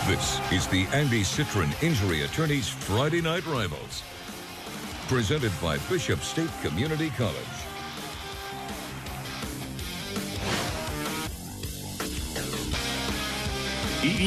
This is the Andy Citron Injury Attorneys Friday Night Rivals, presented by Bishop State Community College.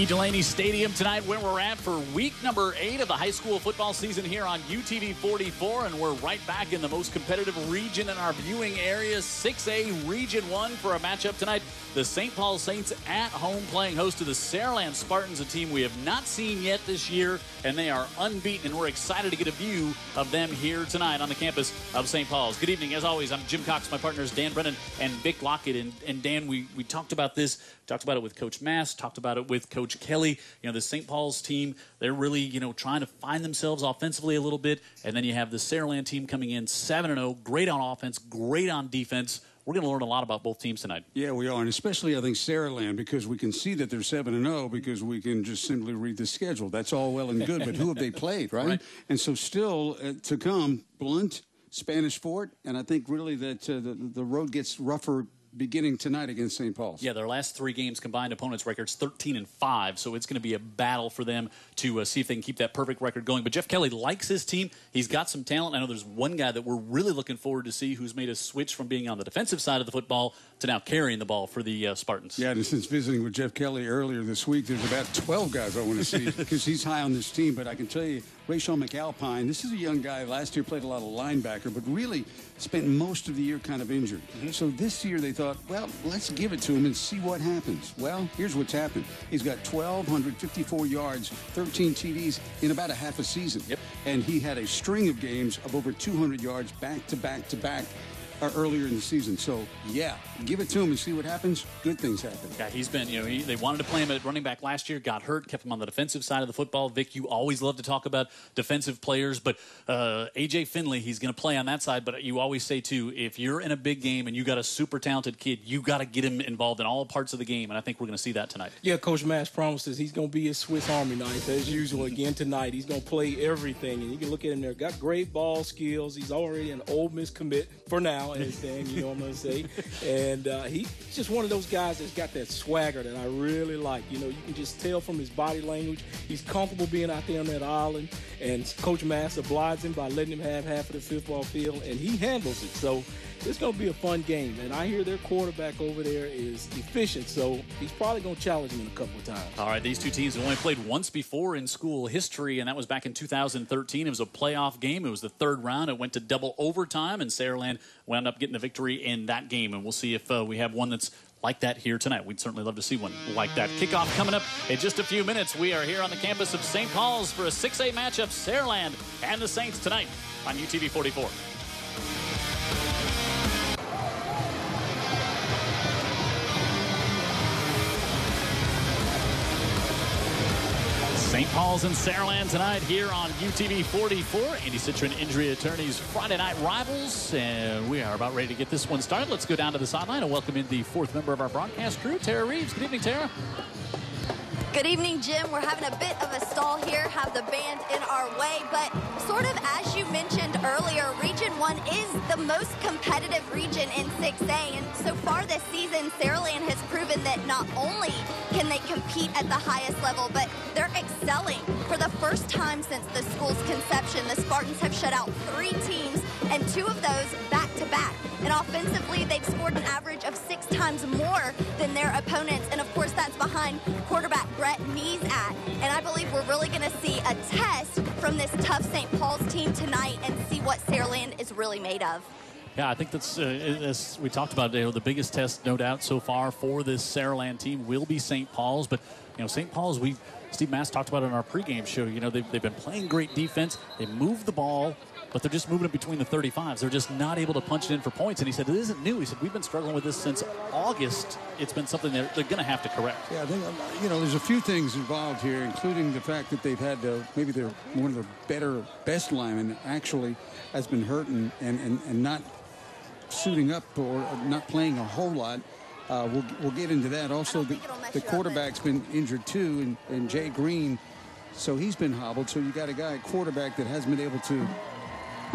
Delaney Stadium tonight, where we're at for week number 8 of the high school football season here on UTV 44, and we're right back in the most competitive region in our viewing area, 6A Region 1, for a matchup tonight. The St. Paul Saints at home playing host to the Saraland Spartans, a team we have not seen yet this year, and they are unbeaten, and we're excited to get a view of them here tonight on the campus of St. Paul's. Good evening. As always, I'm Jim Cox. My partners Dan Brennan and Vic Lockett. And Dan, we talked about this, talked about it with Coach Mass, talked about it with Coach Kelly. You know, the St. Paul's team, they're really, trying to find themselves offensively a little bit. And then you have the Saraland team coming in 7-0, great on offense, great on defense. We're going to learn a lot about both teams tonight. Yeah, we are, and especially, I think, Saraland, because we can see that they're 7-0 because we can just simply read the schedule. That's all well and good, but who have they played, right? And so still to come, Blunt, Spanish Fort, and I think really that the road gets rougher beginning tonight against St. Paul's. Yeah, their last 3 games combined opponents' records 13-5, so it's going to be a battle for them to see if they can keep that perfect record going. But Jeff Kelly likes his team. He's got some talent. I know there's one guy that we're really looking forward to see who's made a switch from being on the defensive side of the football to now carrying the ball for the Spartans. Yeah, and since visiting with Jeff Kelly earlier this week, there's about 12 guys I want to see because he's high on this team. But I can tell you, Rayshon McAlpine, this is a young guy. Last year played a lot of linebacker, but really spent most of the year kind of injured. So this year they thought, well, let's give it to him and see what happens. Well, here's what's happened. He's got 1,254 yards, 13 TDs in about a half a season. And he had a string of games of over 200 yards back to back to back earlier in the season. So, yeah, give it to him and see what happens. Good things happen. Yeah, he's been, they wanted to play him at running back last year, got hurt, kept him on the defensive side of the football. Vic, you always love to talk about defensive players, but A.J. Finley, he's going to play on that side. But you always say, too, if you're in a big game and you got a super talented kid, you got to get him involved in all parts of the game, and I think we're going to see that tonight. Yeah, Coach Mass promises he's going to be a Swiss Army knife, as usual, again tonight. He's going to play everything, and you can look at him there. Got great ball skills. He's already an Ole Miss commit for now, anything, I'm going to say. And he's just one of those guys that's got that swagger that I really like. You can just tell from his body language. He's comfortable being out there on that island. And Coach Mass obliges him by letting him have half of the football field, and he handles it. So it's going to be a fun game. And I hear their quarterback over there is efficient, so he's probably going to challenge him a couple of times. All right, these two teams have only played once before in school history, and that was back in 2013. It was a playoff game. It was the 3rd round. It went to double overtime, and Saraland wound up getting the victory in that game. And we'll see if we have one that's like that here tonight. We'd certainly love to see one like that. Kickoff coming up in just a few minutes. We are here on the campus of St. Paul's for a 6A matchup, Saraland and the Saints tonight on UTV 44. St. Paul's and Saraland tonight here on UTV 44. Andy Citron Injury Attorneys Friday Night Rivals. And we are about ready to get this one started. Let's go down to the sideline and welcome in the 4th member of our broadcast crew, Tara Reeves. Good evening, Tara. Good evening, Jim. We're having a bit of a stall here, have the band in our way, but sort of as you mentioned earlier, Region 1 is the most competitive region in 6A, and so far this season, Saraland has proven that not only can they compete at the highest level, but they're excelling. For the first time since the school's conception, the Spartans have shut out 3 teams, and 2 of those back-to-back. And offensively, they've scored an average of 6 times more than their opponents, and of course that's behind quarterback Brett Neesat. And I believe we're really going to see a test from this tough St. Paul's team tonight and see what Saraland is really made of. Yeah, I think that's, as we talked about, the biggest test, no doubt, so far for this Saraland team will be St. Paul's. But, St. Paul's, Steve Mass talked about it in our pregame show. They've been playing great defense. They move the ball, but they're just moving it between the 35s. They're just not able to punch it in for points. And he said, it isn't new. He said, we've been struggling with this since August. It's been something that they're going to have to correct. Yeah, I think, there's a few things involved here, including the fact that they've had maybe they're one of the best linemen actually has been hurt and not suiting up or not playing a whole lot. We'll get into that. Also, the quarterback's been injured too, and Jay Green, so he's been hobbled. So you got a guy at quarterback that hasn't been able to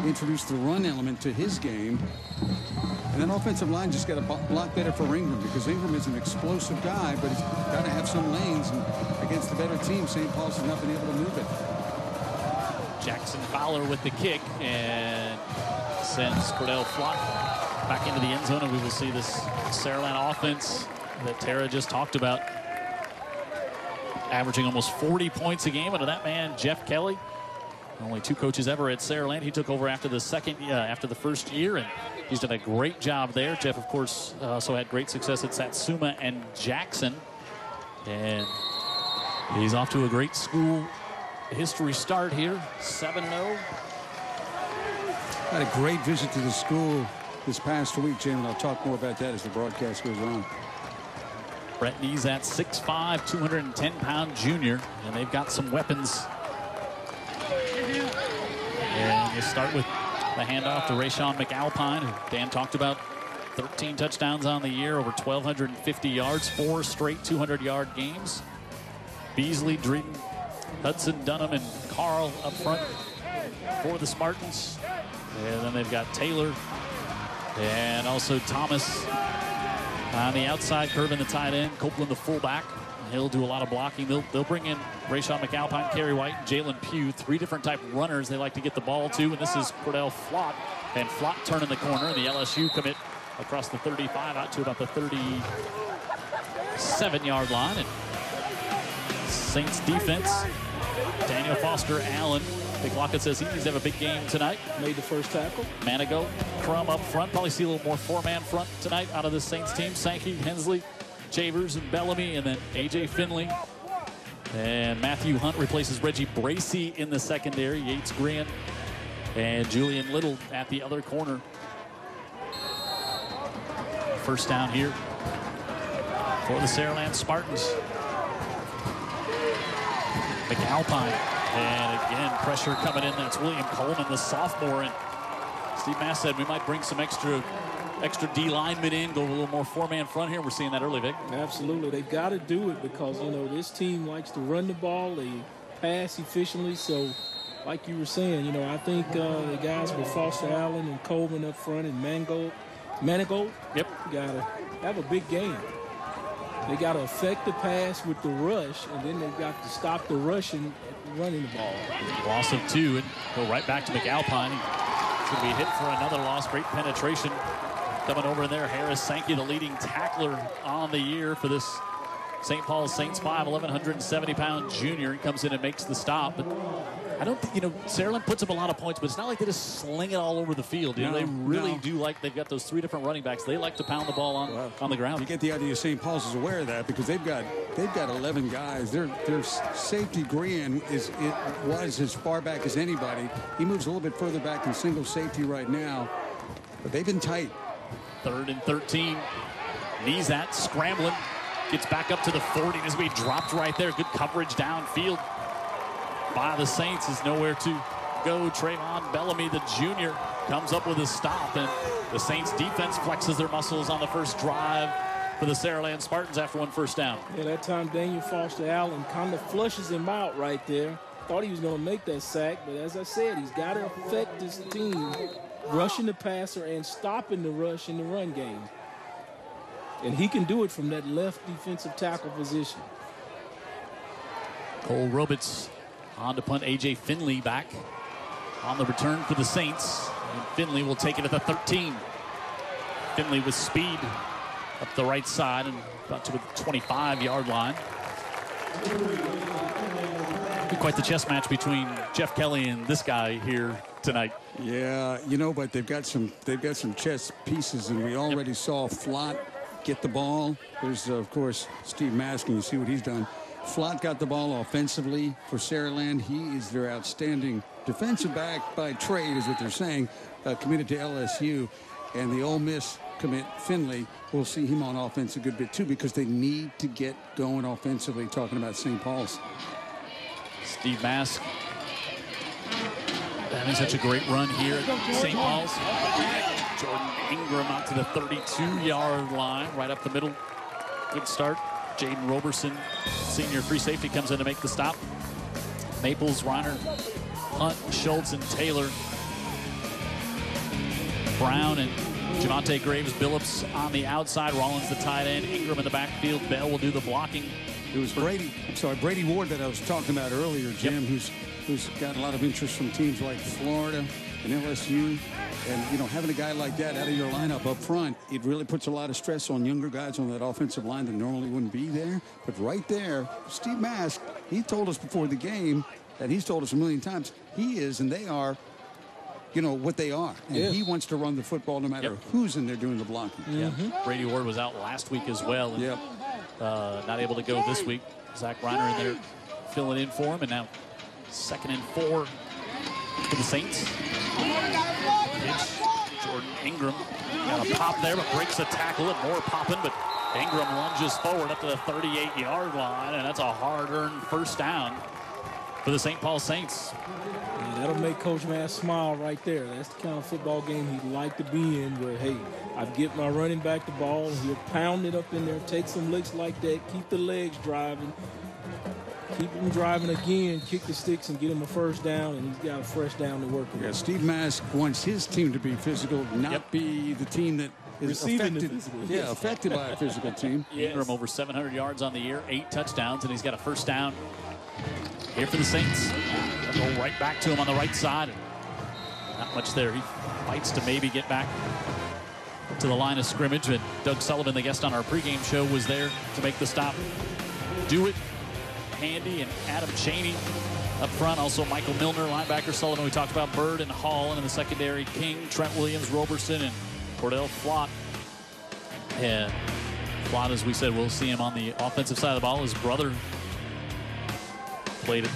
introduce the run element to his game. And that offensive line just got a block better for Ingram because Ingram is an explosive guy, but he's got to have some lanes. And against the better team. St. Paul's has not been able to move it. Jackson Fowler with the kick and sends Cordell Flott back into the end zone, and we will see this Saraland offense that Tara just talked about, averaging almost 40 points a game under that man, Jeff Kelly. Only 2 coaches ever at Saraland. He took over after the first year, and he's done a great job there. Jeff, of course, also had great success at Satsuma and Jackson, and he's off to a great school history start here, 7-0. Had a great visit to the school this past week, Jim, and I'll talk more about that as the broadcast goes on. Brett Nees at 6'5", 210-pound junior, and they've got some weapons. And you start with the handoff to Rayshawn McAlpine, who Dan talked about. 13 touchdowns on the year, over 1,250 yards, 4 straight 200-yard games. Beasley, Drayton, Hudson, Dunham, and Carl up front for the Spartans. And then they've got Taylor and also Thomas on the outside, curving the tight end. Copeland, the fullback. He'll do a lot of blocking. They'll bring in Rayshawn McAlpine, Kerry White, and Jalen Pugh. 3 different type of runners they like to get the ball to. And this is Cordell Flott. And Flott turning the corner. And the LSU commit across the 35 out to about the 37-yard line. And Saints defense, Daniel Foster Allen. Big Lockett says he needs to have a big game tonight. Made the first tackle. Manigo, Crum up front. Probably see a little more 4-man front tonight out of this Saints team. Sankey, Hensley, Chavers, and Bellamy, and then A.J. Finley. And Matthew Hunt replaces Reggie Bracey in the secondary. Yates Grant and Julian Little at the other corner. First down here for the Saraland Spartans. McAlpine, and again, pressure coming in. That's William Coleman, the sophomore. And Steve Mass said we might bring some extra D linemen in, go a little more 4-man front here. We're seeing that early, Vic. Absolutely. They've got to do it because, you know, this team likes to run the ball. They pass efficiently. So, like you were saying, you know, I think the guys with Foster Allen and Coleman up front and Manigo, yep, got to have a big game. They got to affect the pass with the rush, and then they've got to stop the rushing running the ball. Loss of 2 and go right back to McAlpine. He's going to be hit for another loss. Great penetration coming over in there. Harris Sankey, the leading tackler on the year for this St. Paul's Saints 5', 1,170-pound junior. He comes in and makes the stop. But I don't think, you know, Saraland puts up a lot of points, but it's not like they just sling it all over the field. You know, they really do like, they've got those 3 different running backs. They like to pound the ball on the ground. You get the idea St. Paul's is aware of that because they've got 11 guys. Their safety Grian was as far back as anybody. He moves a little bit further back than single safety right now, but they've been tight. 3rd and 13. Nezat scrambling. Gets back up to the 40. As we dropped right there. Good coverage downfield by the Saints. Is nowhere to go. Trayvon Bellamy, the junior, comes up with a stop. And the Saints defense flexes their muscles on the first drive for the Saraland Spartans after 1 first down. Yeah, that time Daniel Foster Allen kind of flushes him out right there. Thought he was going to make that sack, but as I said, he's got to affect this team, rushing the passer and stopping the rush in the run game. And he can do it from that left defensive tackle position. Cole Roberts on to punt. A.J. Finley back on the return for the Saints. And Finley will take it at the 13. Finley with speed up the right side and about to the 25-yard line. Be quite the chess match between Jeff Kelly and this guy here tonight. Yeah, you know, but they've got some chess pieces, and we already saw Flott get the ball. There's, of course, Steve Mask, and you see what he's done. Flott got the ball offensively for Saraland. He is their outstanding defensive back by trade, is what they're saying, committed to LSU. And the Ole Miss commit, Finley, we'll see him on offense a good bit, too, because they need to get going offensively, talking about St. Paul's. Steve Mask having such a great run here at St. Paul's. Jordan Ingram out to the 32-yard line, right up the middle. Good start. Jaden Roberson, senior free safety, comes in to make the stop. Maples, Reiner, Hunt, Schultz, and Taylor. Brown and Javante Graves Billups on the outside. Rollins the tight end. Ingram in the backfield. Bell will do the blocking It was Brady Ward that I was talking about earlier, Jim, who's got a lot of interest from teams like Florida and LSU. And, you know, having a guy like that out of your lineup up front, it really puts a lot of stress on younger guys on that offensive line that normally wouldn't be there. But right there, Steve Mask, he told us before the game, and he's told us a million times, he is and they are, you know, what they are. And he wants to run the football no matter who's in there doing the blocking. Brady Ward was out last week as well. And, not able to go this week. Zach Reiner in there filling in for him. And now 2nd and 4 for the Saints. Jordan Ingram got a pop there, but breaks a tackle and more popping. But Ingram lunges forward up to the 38-yard line, and that's a hard-earned first down for the St. Paul Saints. Yeah, that'll make Coach Mass smile right there. That's the kind of football game he'd like to be in, where, hey, I get my running back the ball, he'll pound it up in there, take some licks like that, keep the legs driving, keep him driving again, kick the sticks and get him a first down, and he's got a fresh down to work with. Yeah, Steve Mask wants his team to be physical, not be the team that is affected by a physical team. Ingram over 700 yards on the year, 8 touchdowns, and he's got a first down here for the Saints. They'll go right back to him on the right side. Not much there. He fights to maybe get back to the line of scrimmage, and Doug Sullivan, the guest on our pregame show, was there to make the stop. Do it. Handy and Adam Chaney up front. Also Michael Milner, linebacker. Sullivan, we talked about Bird and Hall. And in the secondary, King, Trent Williams, Roberson, and Cordell Flott. And Flott, as we said, we'll see him on the offensive side of the ball. His brother played it.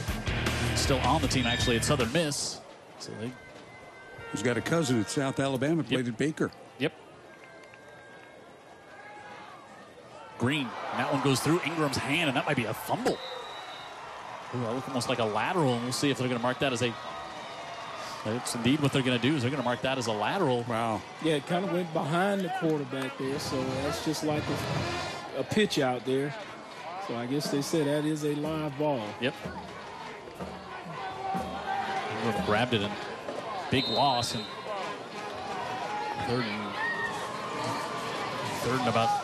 Still on the team, actually, at Southern Miss. So he's got a cousin at South Alabama, played at Baker. Yep. Green, and that one goes through Ingram's hand, and that might be a fumble. Ooh, that look almost like a lateral, and we'll see if they're going to mark that as a... That's indeed what they're going to do, is they're going to mark that as a lateral. Wow. Yeah, it kind of went behind the quarterback there, so that's just like a pitch out there. So I guess they said that is a live ball. Yep. Ingram grabbed it, and big loss, and third and about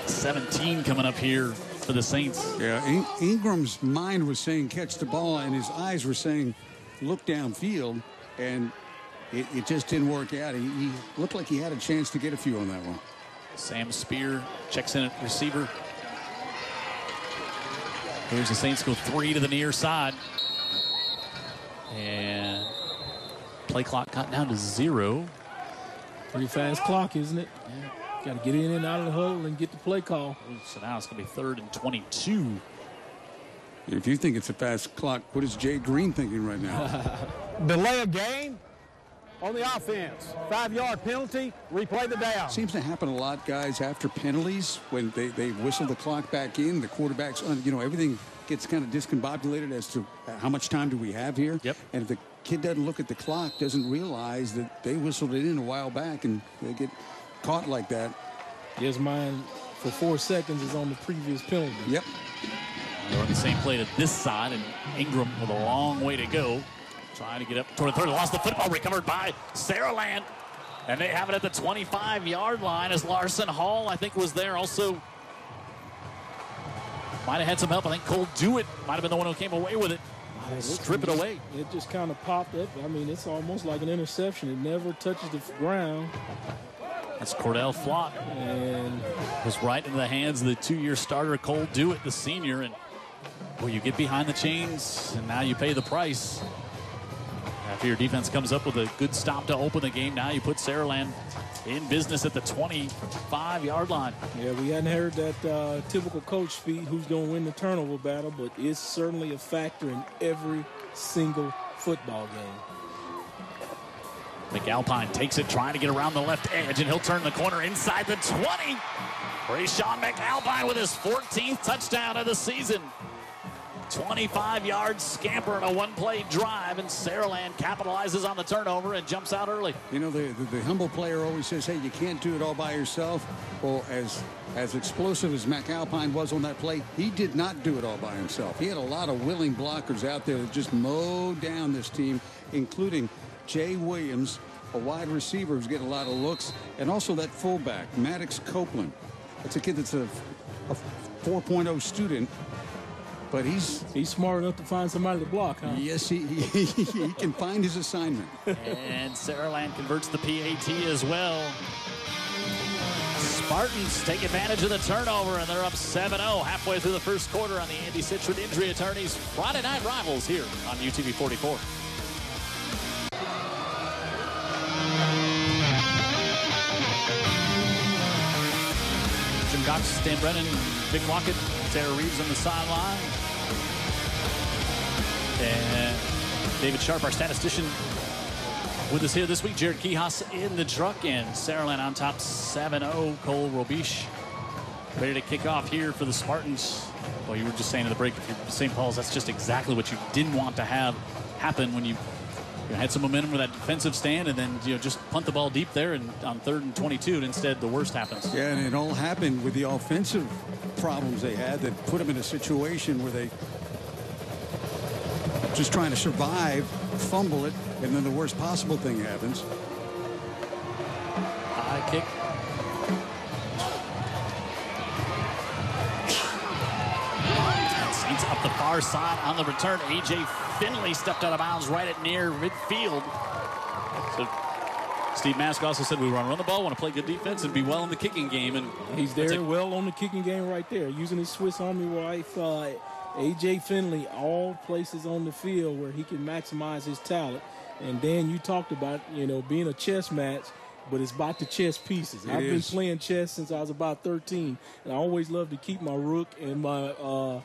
17 coming up here for the Saints. Yeah, Ingram's mind was saying catch the ball, and his eyes were saying look downfield, and it just didn't work out. He looked like he had a chance to get a few on that one. Sam Spear checks in at receiver. Here's the Saints go 3 to the near side. And play clock cut down to 0. Pretty fast clock, isn't it? Yeah. Got to get in and out of the huddle and get the play call. So now it's going to be 3rd and 22. If you think it's a fast clock, what is Jay Green thinking right now? Delay of game on the offense. 5-yard penalty, replay the down. Seems to happen a lot, guys, after penalties. When they whistle the clock back in, the quarterback's, everything gets kind of discombobulated as to how much time do we have here. Yep. And if the kid doesn't look at the clock, doesn't realize that they whistled it in a while back, and they get caught like that. His mind for 4 seconds is on the previous penalty. Yep. They're on the same play to this side, and Ingram with a long way to go. Trying to get up toward the 30. Lost the football, recovered by Saraland. And they have it at the 25-yard line as Larson Hall, I think, was there. Also, might have had some help. I think Cole Dewitt might have been the one who came away with it. Strip it away. It just kind of popped up. I mean, it's almost like an interception. It never touches the ground. That's Cordell Flott. And was right in the hands of the 2-year starter, Cole Dewitt, the senior. And, well, you get behind the chains, and now you pay the price. After your defense comes up with a good stop to open the game, now you put Saraland in business at the 25-yard line. Yeah, we hadn't heard that typical coach speak, who's going to win the turnover battle, but it's certainly a factor in every single football game. McAlpine takes it, trying to get around the left edge, and he'll turn the corner inside the 20. Rayshawn McAlpine with his 14th touchdown of the season. 25-yard scamper and a one-play drive, and Saraland capitalizes on the turnover and jumps out early. You know, the humble player always says, hey, you can't do it all by yourself. Well, as explosive as McAlpine was on that play, he did not do it all by himself. He had a lot of willing blockers out there that just mowed down this team, including Jay Williams, a wide receiver who's getting a lot of looks, and also that fullback, Maddox Copeland. That's a kid that's a 4.0 student, but he's smart enough to find somebody to block, huh? Yes, he can find his assignment. And Saraland converts the PAT as well. Spartans take advantage of the turnover, and they're up 7-0 halfway through the first quarter on the Andy Citron Injury Attorneys Friday Night Rivals here on UTV 44. Jim Cox, Stan Brennan, Vic Lockett, Tara Reeves on the sideline. And David Sharp, our statistician, with us here this week. Jared Kihas in the truck, and Saraland on top 7-0. Cole Robiche ready to kick off here for the Spartans. Well, you were just saying in the break, if you're St. Paul's, that's just exactly what you didn't want to have happen when you had some momentum with that defensive stand, and then just punt the ball deep there and on 3rd and 22, and instead the worst happens. Yeah, and it all happened with the offensive problems they had that put them in a situation where they just trying to survive, fumble it, and then the worst possible thing happens. High kick. Saints up the far side on the return. A.J. Finley stepped out of bounds right at near midfield. So Steve Mask also said we want to run the ball, want to play good defense, and be well in the kicking game. And he's there well on the kicking game right there, using his Swiss Army wife. A.J. Finley, all places on the field where he can maximize his talent. And Dan, you talked about, being a chess match, but it's about the chess pieces. I've been playing chess since I was about 13, and I always love to keep my rook and my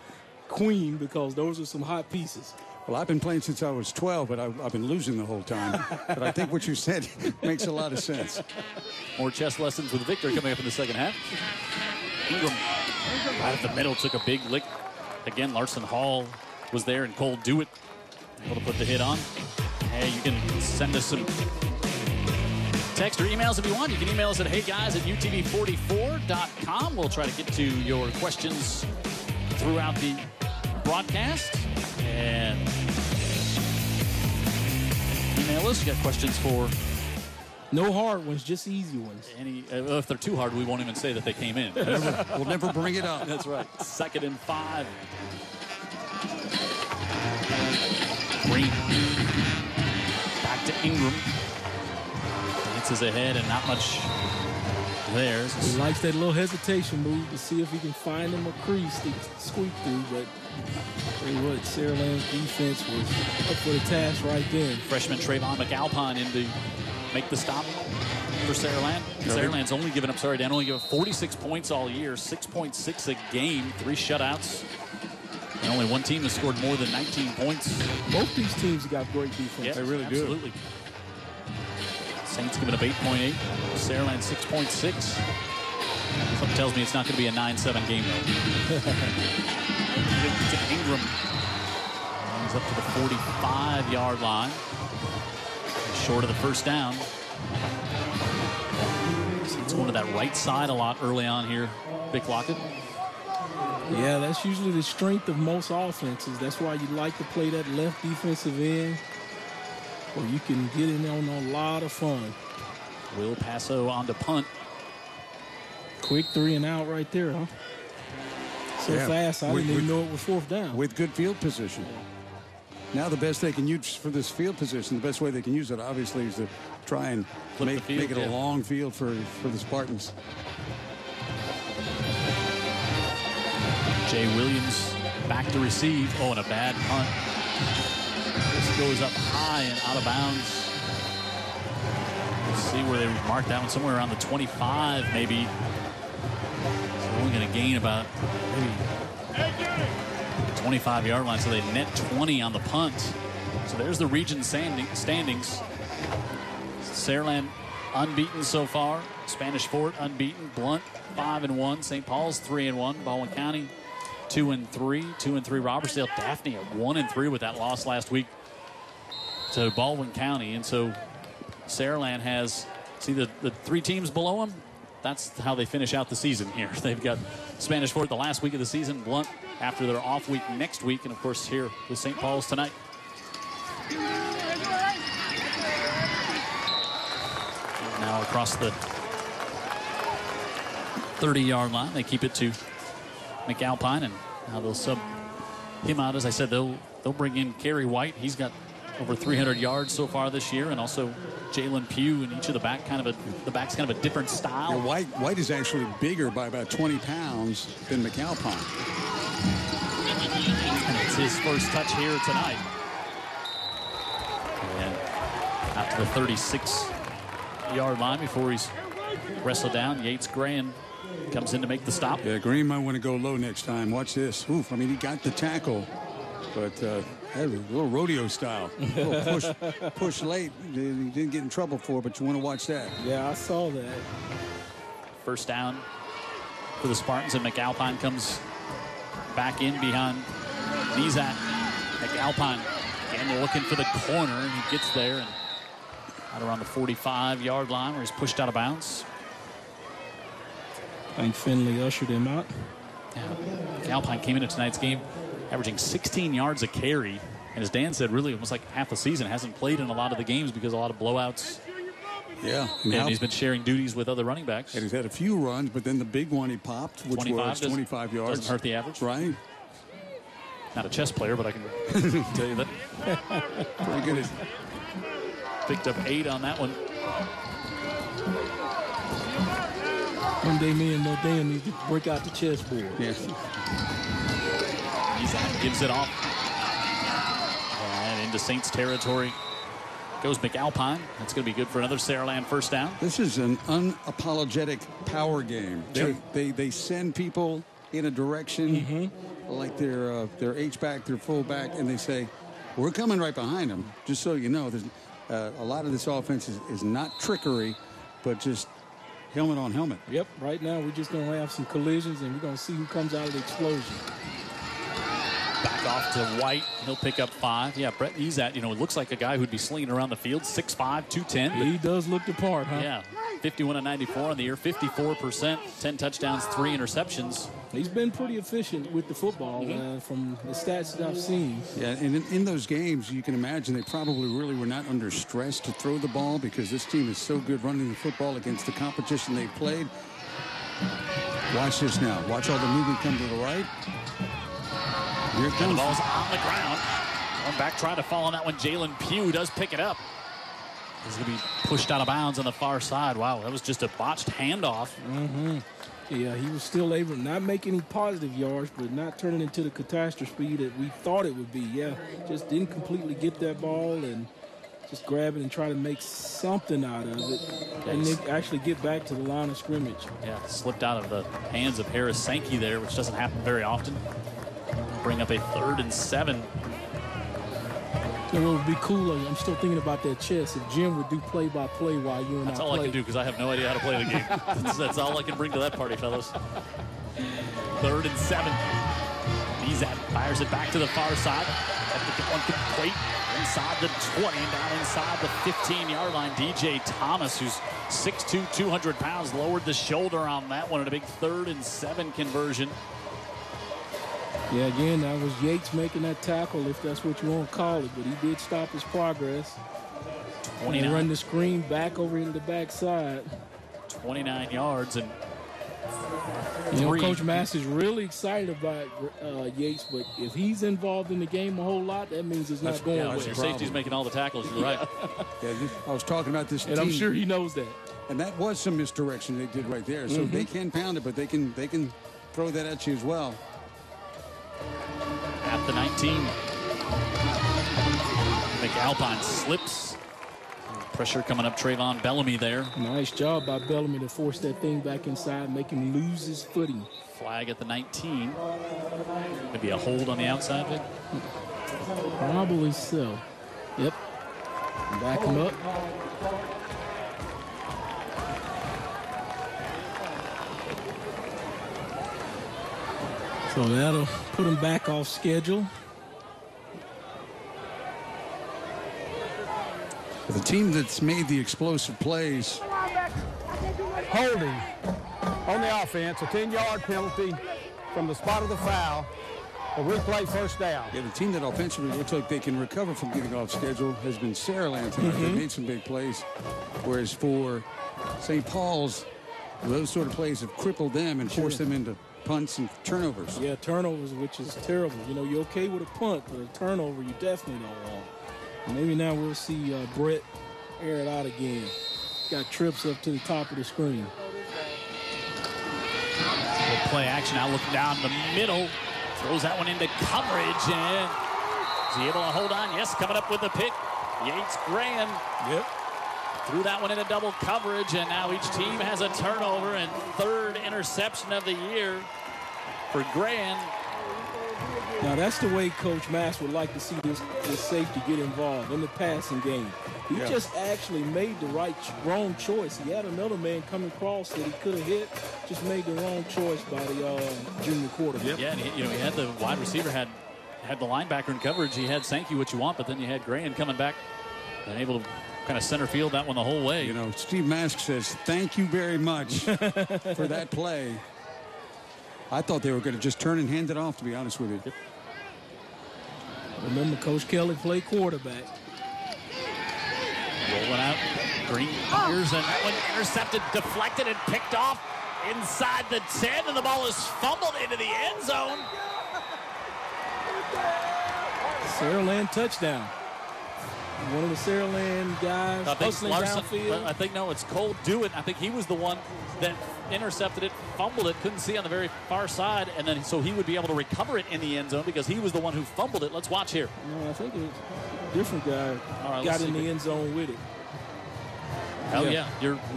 queen because those are some hot pieces. Well, I've been playing since I was 12, but I've been losing the whole time. But I think what you said makes a lot of sense. More chess lessons with Victor coming up in the second half. Ingram right at the middle took a big lick. Again, Larson Hall was there, and Cole Dewitt able to put the hit on. Hey, you can send us some text or emails if you want. You can email us at heyguys@utv44.com. We'll try to get to your questions throughout the broadcast. And email us. You got questions for... No hard ones, just easy ones. If they're too hard, we won't even say that they came in. We'll never bring it up. That's right. 2nd and 5. Green. Back to Ingram. Dances ahead and not much there. He likes that little hesitation move to see if he can find him a crease to squeak through, but Saraland's defense was up for the task right then. Freshman Trayvon McAlpine in to make the stop for Saraland. Saraland's only given up, Dan, only given up 46 points all year, 6.6 a game, 3 shutouts. And only one team has scored more than 19 points. Both these teams have got great defense. Yeah, they really absolutely. Saints giving up 8.8, Saraland 6.6. Something tells me it's not going to be a 9-7 game, though. To Ingram. He's up to the 45-yard line. Short of the first down. Saints going to that right side a lot early on here, Vic Lockett. Yeah, that's usually the strength of most offenses. That's why you like to play that left defensive end, where you can get in on a lot of fun. Will Paso on to punt. Quick 3 and out right there, huh? So fast, I didn't even know it was 4th down. With good field position. Now the best they can use for this field position, the best way they can use it, obviously, is to try and make it a long field for the Spartans. Jay Williams back to receive. Oh, and a bad punt. This goes up high and out of bounds. We'll see where they mark that one, somewhere around the 25, maybe. So we're only going to gain about maybe 25-yard line, so they net 20 on the punt. So there's the region standings. Saraland unbeaten so far. Spanish Fort unbeaten. Blunt 5-1. St. Paul's 3-1. Baldwin County 2-3. 2-3 Robertsdale. Daphne at 1-3 with that loss last week to Baldwin County. And so Saraland has, see the 3 teams below them? That's how they finish out the season here. They've got Spanish Fort the last week of the season, Blunt after their off week next week, and of course here with St. Paul's tonight. Now across the 30-yard line, they keep it to McAlpine, and now they'll sub him out. As I said, they'll bring in Kerry White. He's got over 300 yards so far this year, and also Jalen Pugh in each of the back. The back's kind of a different style. Yeah, White is actually bigger by about 20 pounds than McAlpine. And it's his first touch here tonight. And out to the 36-yard line before he's wrestled down. Yates Graham comes in to make the stop. Yeah, Green might want to go low next time. Watch this. Oof, I mean, he got the tackle, but that was a little rodeo style. A little push late. He didn't get in trouble for it, but you want to watch that. Yeah, I saw that. First down for the Spartans, and McAlpine comes back in behind Nizat. McAlpine, again, they're looking for the corner, and he gets there and out around the 45-yard line where he's pushed out of bounds. I think Finley ushered him out. Yeah. Alpine came into tonight's game averaging 16 yards a carry. And as Dan said, really almost like half the season hasn't played in a lot of the games because a lot of blowouts. Yeah. And he's been sharing duties with other running backs. And he's had a few runs, but then the big one he popped, which was 25 yards. Doesn't hurt the average. Right. Not a chess player, but I can tell you that. Pretty good. Picked up 8 on that one. One day me and no Dan need to break out the chessboard. Yeah. He's out, gives it off. And into Saints territory goes McAlpine. That's going to be good for another Saraland first down. This is an unapologetic power game. They send people in a direction like their H-back, their fullback, and they say, we're coming right behind them. Just so you know, there's a lot of this offense is not trickery, but just helmet on helmet. Yep, right now we're just going to have some collisions, and we're going to see who comes out of the explosion. Back off to White. He'll pick up 5. Yeah, Brett Ezat, it looks like a guy who'd be slinging around the field. 6'5", 210. He does look the part, huh? Yeah, 51 of 94 on the year, 54%, 10 touchdowns, 3 interceptions. He's been pretty efficient with the football from the stats that I've seen. Yeah, and in those games, you can imagine they probably really were not under stress to throw the ball because this team is so good running the football against the competition they've played. Watch this now. Watch all the movement come to the right. Here it comes. And the ball's on the ground. Going back, trying to fall on that one. Jalen Pugh does pick it up. He's going to be pushed out of bounds on the far side. Wow, that was just a botched handoff. Yeah, he was still able to not make any positive yards, but not turning into the catastrophe that we thought it would be. Yeah, just didn't completely get that ball and just grab it and try to make something out of it. And then actually get back to the line of scrimmage. Yeah, slipped out of the hands of Harris Sankey there, which doesn't happen very often. Bring up a 3rd and 7. You know, it would be cool. I'm still thinking about that chess. If Jim would do play-by-play while you and That's I all play. I can do because I have no idea how to play the game. That's all I can bring to that party, fellas. 3rd and 7. Bizat fires it back to the far side. One complete inside the 20, down inside the 15-yard line. DJ Thomas, who's 6'2", 200 pounds, lowered the shoulder on that one in a big 3rd and 7 conversion. Yeah, again, that was Yates making that tackle, if that's what you want to call it, but he did stop his progress. 29. And run the screen back over into the backside. 29 yards and Coach Mass is really excited about Yates, but if he's involved in the game a whole lot, that means it's not going well. Your safety's making all the tackles. You're right. Yeah, I was talking about this and team. I'm sure he knows that. And that was some misdirection they did right there. So they can pound it, but they can throw that at you as well. At the 19. McAlpine slips. Pressure coming up, Trayvon Bellamy there. Nice job by Bellamy to force that thing back inside, make him lose his footing. Flag at the 19. Maybe a hold on the outside, Vic? Probably so. Yep. Back him up. So that'll put him back off schedule. The team that's made the explosive plays. Holding on the offense, a 10-yard penalty from the spot of the foul. A replay first down. Yeah, the team that offensively looks like they can recover from getting off schedule has been Saraland tonight. They made some big plays. Whereas for St. Paul's, those sort of plays have crippled them and forced them into punts and turnovers. Yeah, turnovers, which is terrible. You know, you're okay with a punt, but a turnover you definitely don't want. Maybe now we'll see Brett air it out again. Got trips up to the top of the screen. Good play action now, looking down the middle. Throws that one into coverage, and is he able to hold on? Yes, coming up with the pick. Yates Grand. Yep. Threw that one into double coverage, and now each team has a turnover, and third interception of the year for Grand. Now, that's the way Coach Mass would like to see this safety get involved in the passing game. He just actually made the wrong choice. He had another man coming across that he could have hit, just made the wrong choice by the junior quarterback. Yeah, and he had the wide receiver, had the linebacker in coverage. He had Sankey, what you want, but then you had Grand coming back and able to kind of center field that one the whole way. You know, Steve Mask says, thank you very much for that play. I thought they were going to just turn and hand it off, to be honest with you. Yep. Remember, Coach Kelly played quarterback. Rolling out, Green fires, and that one intercepted, deflected, and picked off inside the 10, and the ball is fumbled into the end zone. Saraland touchdown. One of the Saraland guys hustling downfield. I think, no, it's Cole Dewitt. I think he was the one that intercepted it, fumbled it, couldn't see on the very far side, and then so he would be able to recover it in the end zone because he was the one who fumbled it. Let's watch here. No, I think it was a different guy got in the end zone with it. Oh, yeah.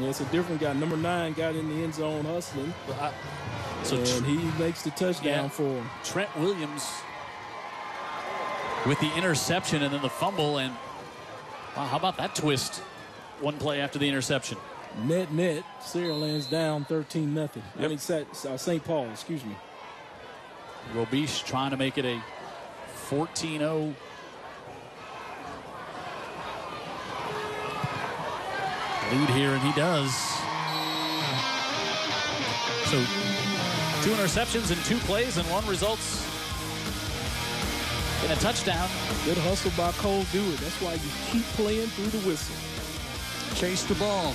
It's a different guy. Number 9 got in the end zone hustling, and he makes the touchdown for him. Trent Williams with the interception and then the fumble, and wow, how about that twist? One play after the interception. Net, Saraland's down 13-0. Yep. I mean, St. Paul, excuse me. Robiche trying to make it a 14-0. Lead here, and he does. So 2 interceptions in 2 plays, and 1 results in a touchdown. Good hustle by Cole Dewitt. That's why you keep playing through the whistle. Chase the ball.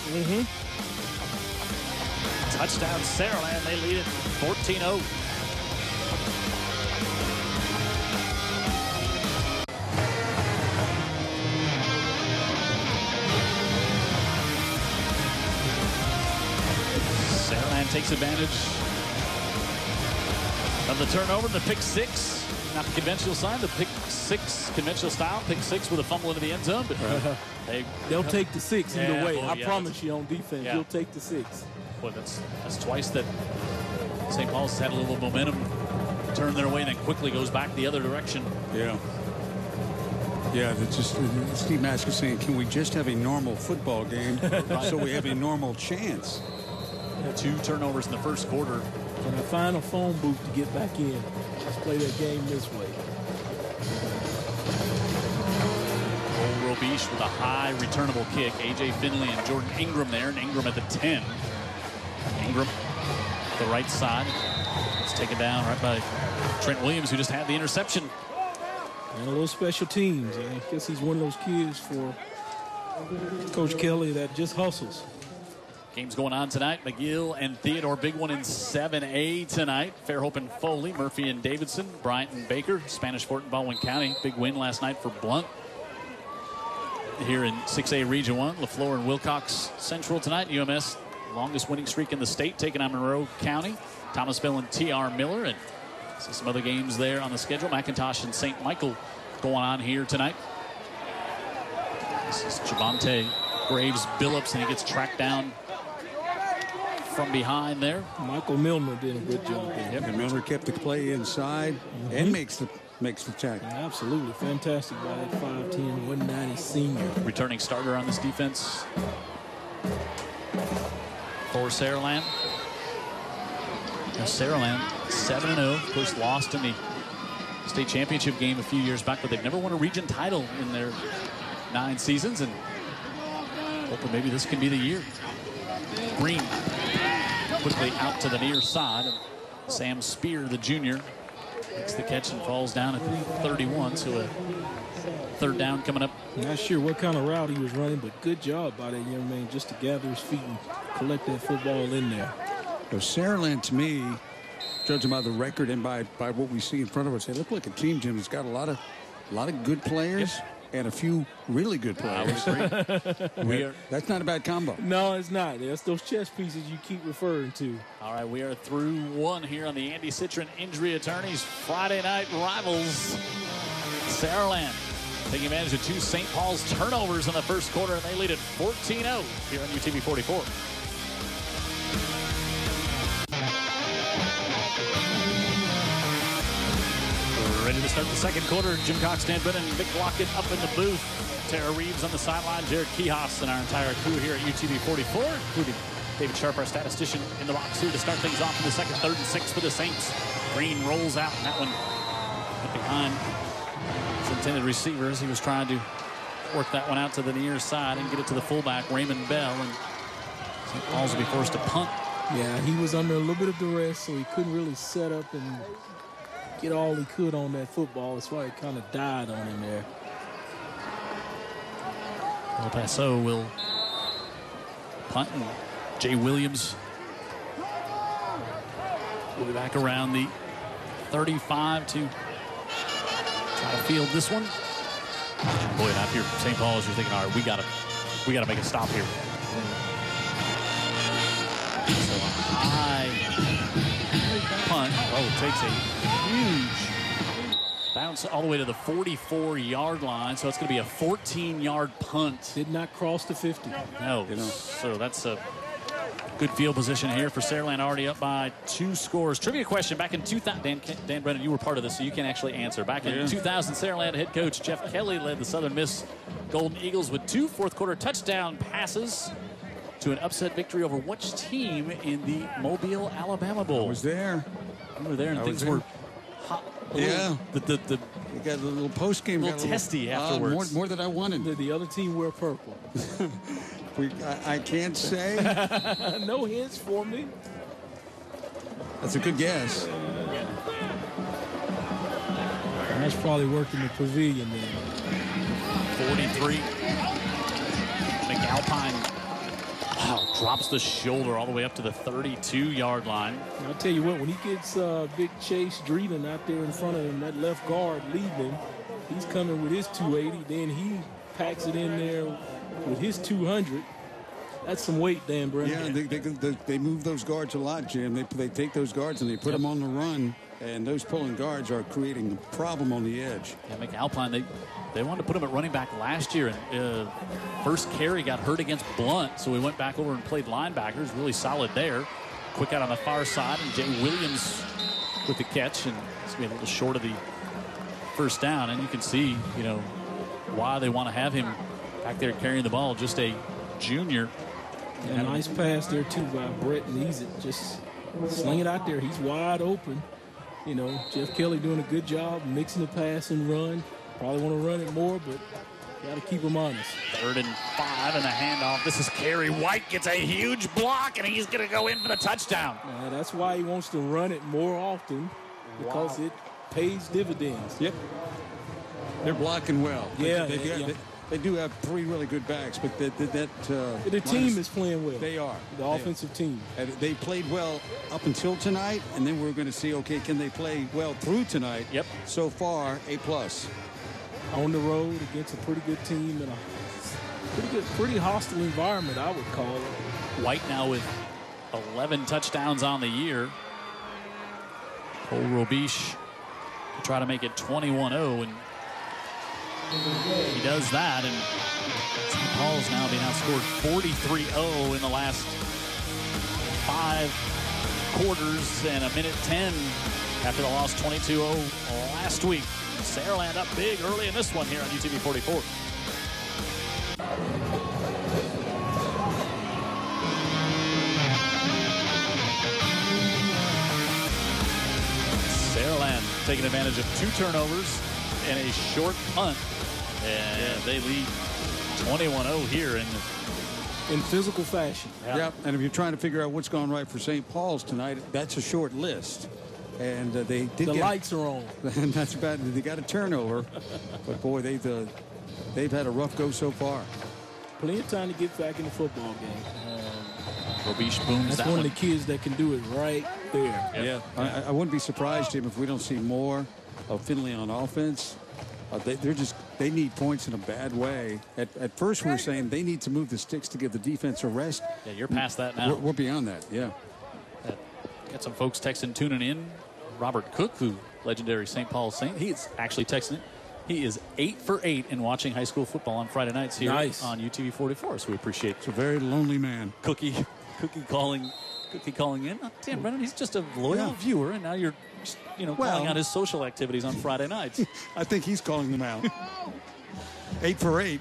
Touchdown, Saraland. They lead it 14-0. Saraland takes advantage of the turnover, the pick 6. Not the conventional sign, the pick 6 conventional style, pick 6 with a fumble into the end zone. But they'll take the 6 either way. Boy, I promise you on defense, you'll take the 6. Boy, that's twice that St. Paul's had a little momentum, turn their way, and then quickly goes back the other direction. Yeah. Yeah, that's just Steve Mask is saying, can we just have a normal football game so we have a normal chance? 2 turnovers in the first quarter. Can I find a phone booth to get back in? Let's play that game this way. Robiche with a high returnable kick. A.J. Finley and Jordan Ingram there, and Ingram at the 10. Ingram, the right side. It's taken down right by Trent Williams, who just had the interception. And a little special teams. I guess he's one of those kids for Coach Kelly that just hustles. Game's going on tonight. McGill and Theodore, big one in 7A tonight. Fairhope and Foley, Murphy and Davidson, Bryant and Baker, Spanish Fort and Baldwin County. Big win last night for Blount. Here in 6A Region 1, LaFleur and Wilcox Central tonight. UMS, longest winning streak in the state, taking on Monroe County. Thomasville and T.R. Miller. And see some other games there on the schedule. McIntosh and St. Michael going on here tonight. This is Javante Graves Billups, and he gets tracked down from behind there. Michael Milner did a good job there. Yep, and Milner kept the play inside and makes the tackle. Absolutely fantastic by that 5'10", 190 senior. Returning starter on this defense for Saraland. Now Saraland 7-0, of course, lost in the state championship game a few years back, but they've never won a region title in their 9 seasons, and hoping maybe this can be the year. Green quickly out to the near side. Sam Spear, the junior, makes the catch and falls down at 31. So a 3rd down coming up. Not sure what kind of route he was running, but good job by that young man just to gather his feet and collect that football in there. So Saraland, to me, judging by the record and by what we see in front of us, they look like a team, Jim, that's got a lot of good players and a few really good players. That's not a bad combo. No, it's not. That's those chess pieces you keep referring to. All right, we are through one here on the Andy Citron Injury Attorneys Friday Night Rivals. Saraland taking advantage of 2 St. Paul's turnovers in the first quarter, and they lead at 14-0 here on UTV 44. Ready to start the second quarter. Jim Cox, Dan Brennan, and Vic Lockett up in the booth. Tara Reeves on the sideline. Jared Kihos and our entire crew here at UTV 44, including David Sharp, our statistician, in the box here to start things off in the second. 3rd and 6 for the Saints. Green rolls out, and that one behind his intended receiver as he was trying to work that one out to the near side and get it to the fullback, Raymond Bell. And St. Paul's will be forced to punt. Yeah, he was under a little bit of duress, so he couldn't really set up and get all he could on that football. That's why it kind of died on him there. El Paso will punt, and Jay Williams will be back around the 35 to try to field this one. Boy, and after St. Paul's, you're thinking, all right, we gotta make a stop here. So a high punt. Oh, it takes a huge bounce all the way to the 44-yard line. So it's going to be a 14-yard punt. Did not cross the 50. No. So that's a good field position here for Saraland, already up by 2 scores. Trivia question. Back in 2000, Dan Brennan, you were part of this, so you can actually answer. Back in 2000, Saraland head coach Jeff Kelly led the Southern Miss Golden Eagles with 2 fourth-quarter touchdown passes to an upset victory over which team in the Mobile, Alabama Bowl? I was there. You were there, and things were hot. Yeah. We got a little post-game. A little testy afterwards. More than I wanted. Did the other team wear purple? I can't say. No hints for me. That's a good guess. That's probably working the pavilion then. 43. McAlpine drops the shoulder all the way up to the 32-yard line. I'll tell you what, when he gets Big Chase Dreeden out there in front of him, that left guard leading him, he's coming with his 280, then he packs it in there with his 200. That's some weight, Dan Brennan. Yeah, they move those guards a lot, Jim. They take those guards and they put them on the run, and those pulling guards are creating a problem on the edge. Yeah, McAlpine, they wanted to put him at running back last year, and first carry got hurt against Blunt, so we went back over and played linebackers. Really solid there. Quick out on the far side, and Jay Williams with the catch, and it's going to be a little short of the first down. And you can see, why they want to have him back there carrying the ball. Just a junior. Yeah, nice pass there, too, by Brett Neesett. Just sling it out there. He's wide open. Jeff Kelly doing a good job mixing the pass and run. Probably want to run it more, but got to keep him honest. 3rd and 5 and the handoff. This is Kerry White, gets a huge block, and he's going to go in for the touchdown. That's why he wants to run it more often, because it pays dividends. Yep. They're blocking well. Yeah. They do have 3 really good backs, but the team is playing well. They are. The offensive team. And they played well up until tonight, and then we're going to see, okay, can they play well through tonight? Yep. So far, A+. On the road against a pretty good team in a pretty hostile environment, I would call it. White now with 11 touchdowns on the year. Cole Robiche to try to make it 21-0, and he does that, and St. Paul's now being outscored 43-0 in the last 5 quarters and a minute 10 after the loss 22-0 last week. Saraland up big early in this one here on UTV 44. Saraland taking advantage of 2 turnovers and a short punt. And they lead 21-0 here in physical fashion. Yep. And if you're trying to figure out what's gone right for St. Paul's tonight, that's a short list. And they did. The lights are on. And that's about. They got a turnover, but boy, they've had a rough go so far. Plenty of time to get back in the football game. Robiche booms That's one of the kids that can do it right there. Yep. Yeah, I wouldn't be surprised, Jim, if we don't see more of Finley on offense. They need points in a bad way. At first, we were saying they need to move the sticks to give the defense a rest. Yeah, you're past that now. We're beyond that, yeah. Got some folks texting, tuning in. Robert Cook, who legendary St. Paul Saint, he's actually texting it. He is 8 for 8 in watching high school football on Friday nights here on UTV 44. So we appreciate. It's a very lonely man. Cookie calling in. Oh, damn, Brennan, he's just a loyal viewer, and now you're, calling out his social activities on Friday nights. I think he's calling them out. 8 for 8.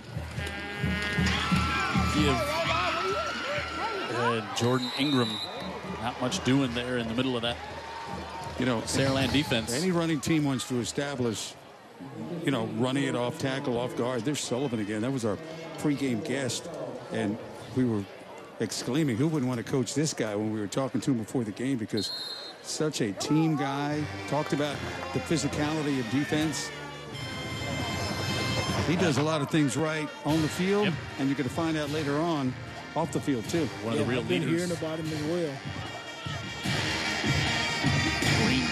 Jordan Ingram, not much doing there in the middle of that. Saraland defense. Any running team wants to establish, running it off tackle, off guard. There's Sullivan again. That was our pregame guest, and we were exclaiming, who wouldn't want to coach this guy when we were talking to him before the game, because such a team guy. Talked about the physicality of defense. He does a lot of things right on the field, and you're going to find out later on off the field, too. One of the real I've been leaders. hearing about him as well. Green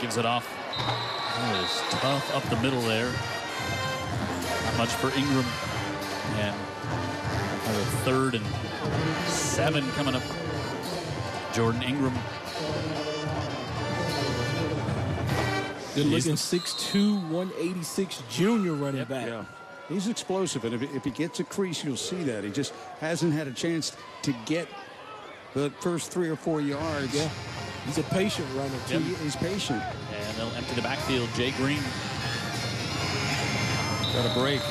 gives it off. That is tough up the middle there. Not much for Ingram. And another 3rd and 7 coming up. Jordan Ingram. Good looking 6'2", 186 junior running back. Yeah. He's explosive, and if he gets a crease, you'll see that. He just hasn't had a chance to get the first 3 or 4 yards. Yeah. He's a patient runner, too. He's patient. And they'll empty the backfield. Jay Green. Got a break.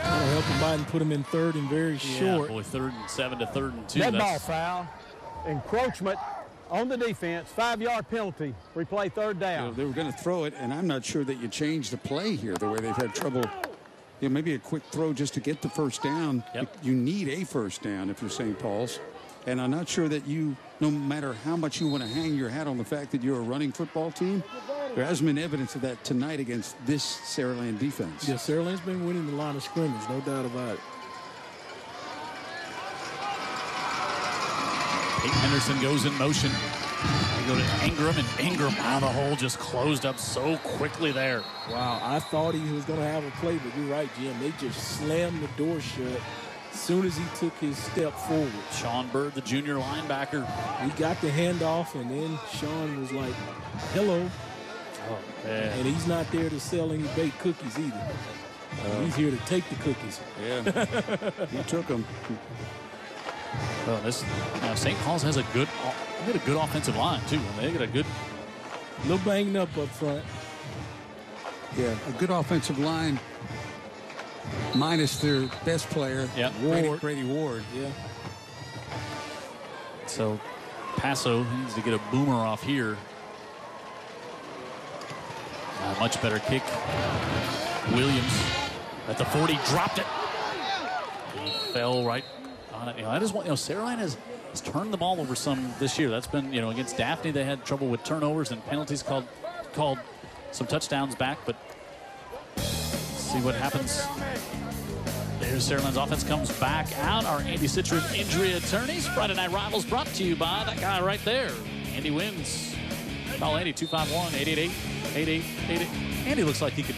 That'll help him by and put him in 3rd and very short. Boy, 3rd and 7 to 3rd and 2. Dead ball foul. Encroachment on the defense. 5-yard penalty. Replay 3rd down. They were going to throw it, and I'm not sure that you change the play here the way they've had trouble. Maybe a quick throw just to get the first down. You need a first down if you're St. Paul's. And I'm not sure that no matter how much you want to hang your hat on the fact that you're a running football team, there hasn't been evidence of that tonight against this Saraland defense. Yeah, Saraland's been winning the line of scrimmage, no doubt about it. Peyton Henderson goes in motion. They go to Ingram, and Ingram, the hole just closed up so quickly there. Wow, I thought he was going to have a play, but you're right, Jim. They just slammed the door shut as soon as he took his step forward. Sean Bird, the junior linebacker. He got the handoff, and then Sean was like, hello. Oh, man. And he's not there to sell any baked cookies either. He's here to take the cookies. Yeah, he took them. Well, St. Paul's has a good offensive line too. They got a good, a little banged up front. Yeah, a good offensive line, minus their best player, Brady Ward. Yeah. So Paso needs to get a boomer off here. Much better kick. Williams at the 40 dropped it. He fell right on it. That is what Saraland has turned the ball over some this year. That's been against Daphne they had trouble with turnovers and penalties, called some touchdowns back. But let's see what happens. There's Saraland's offense comes back out. Our Andy Citron injury attorneys. Friday Night Rivals brought to you by that guy right there. Andy wins. Call Andy 251-888-8888. Andy looks like he could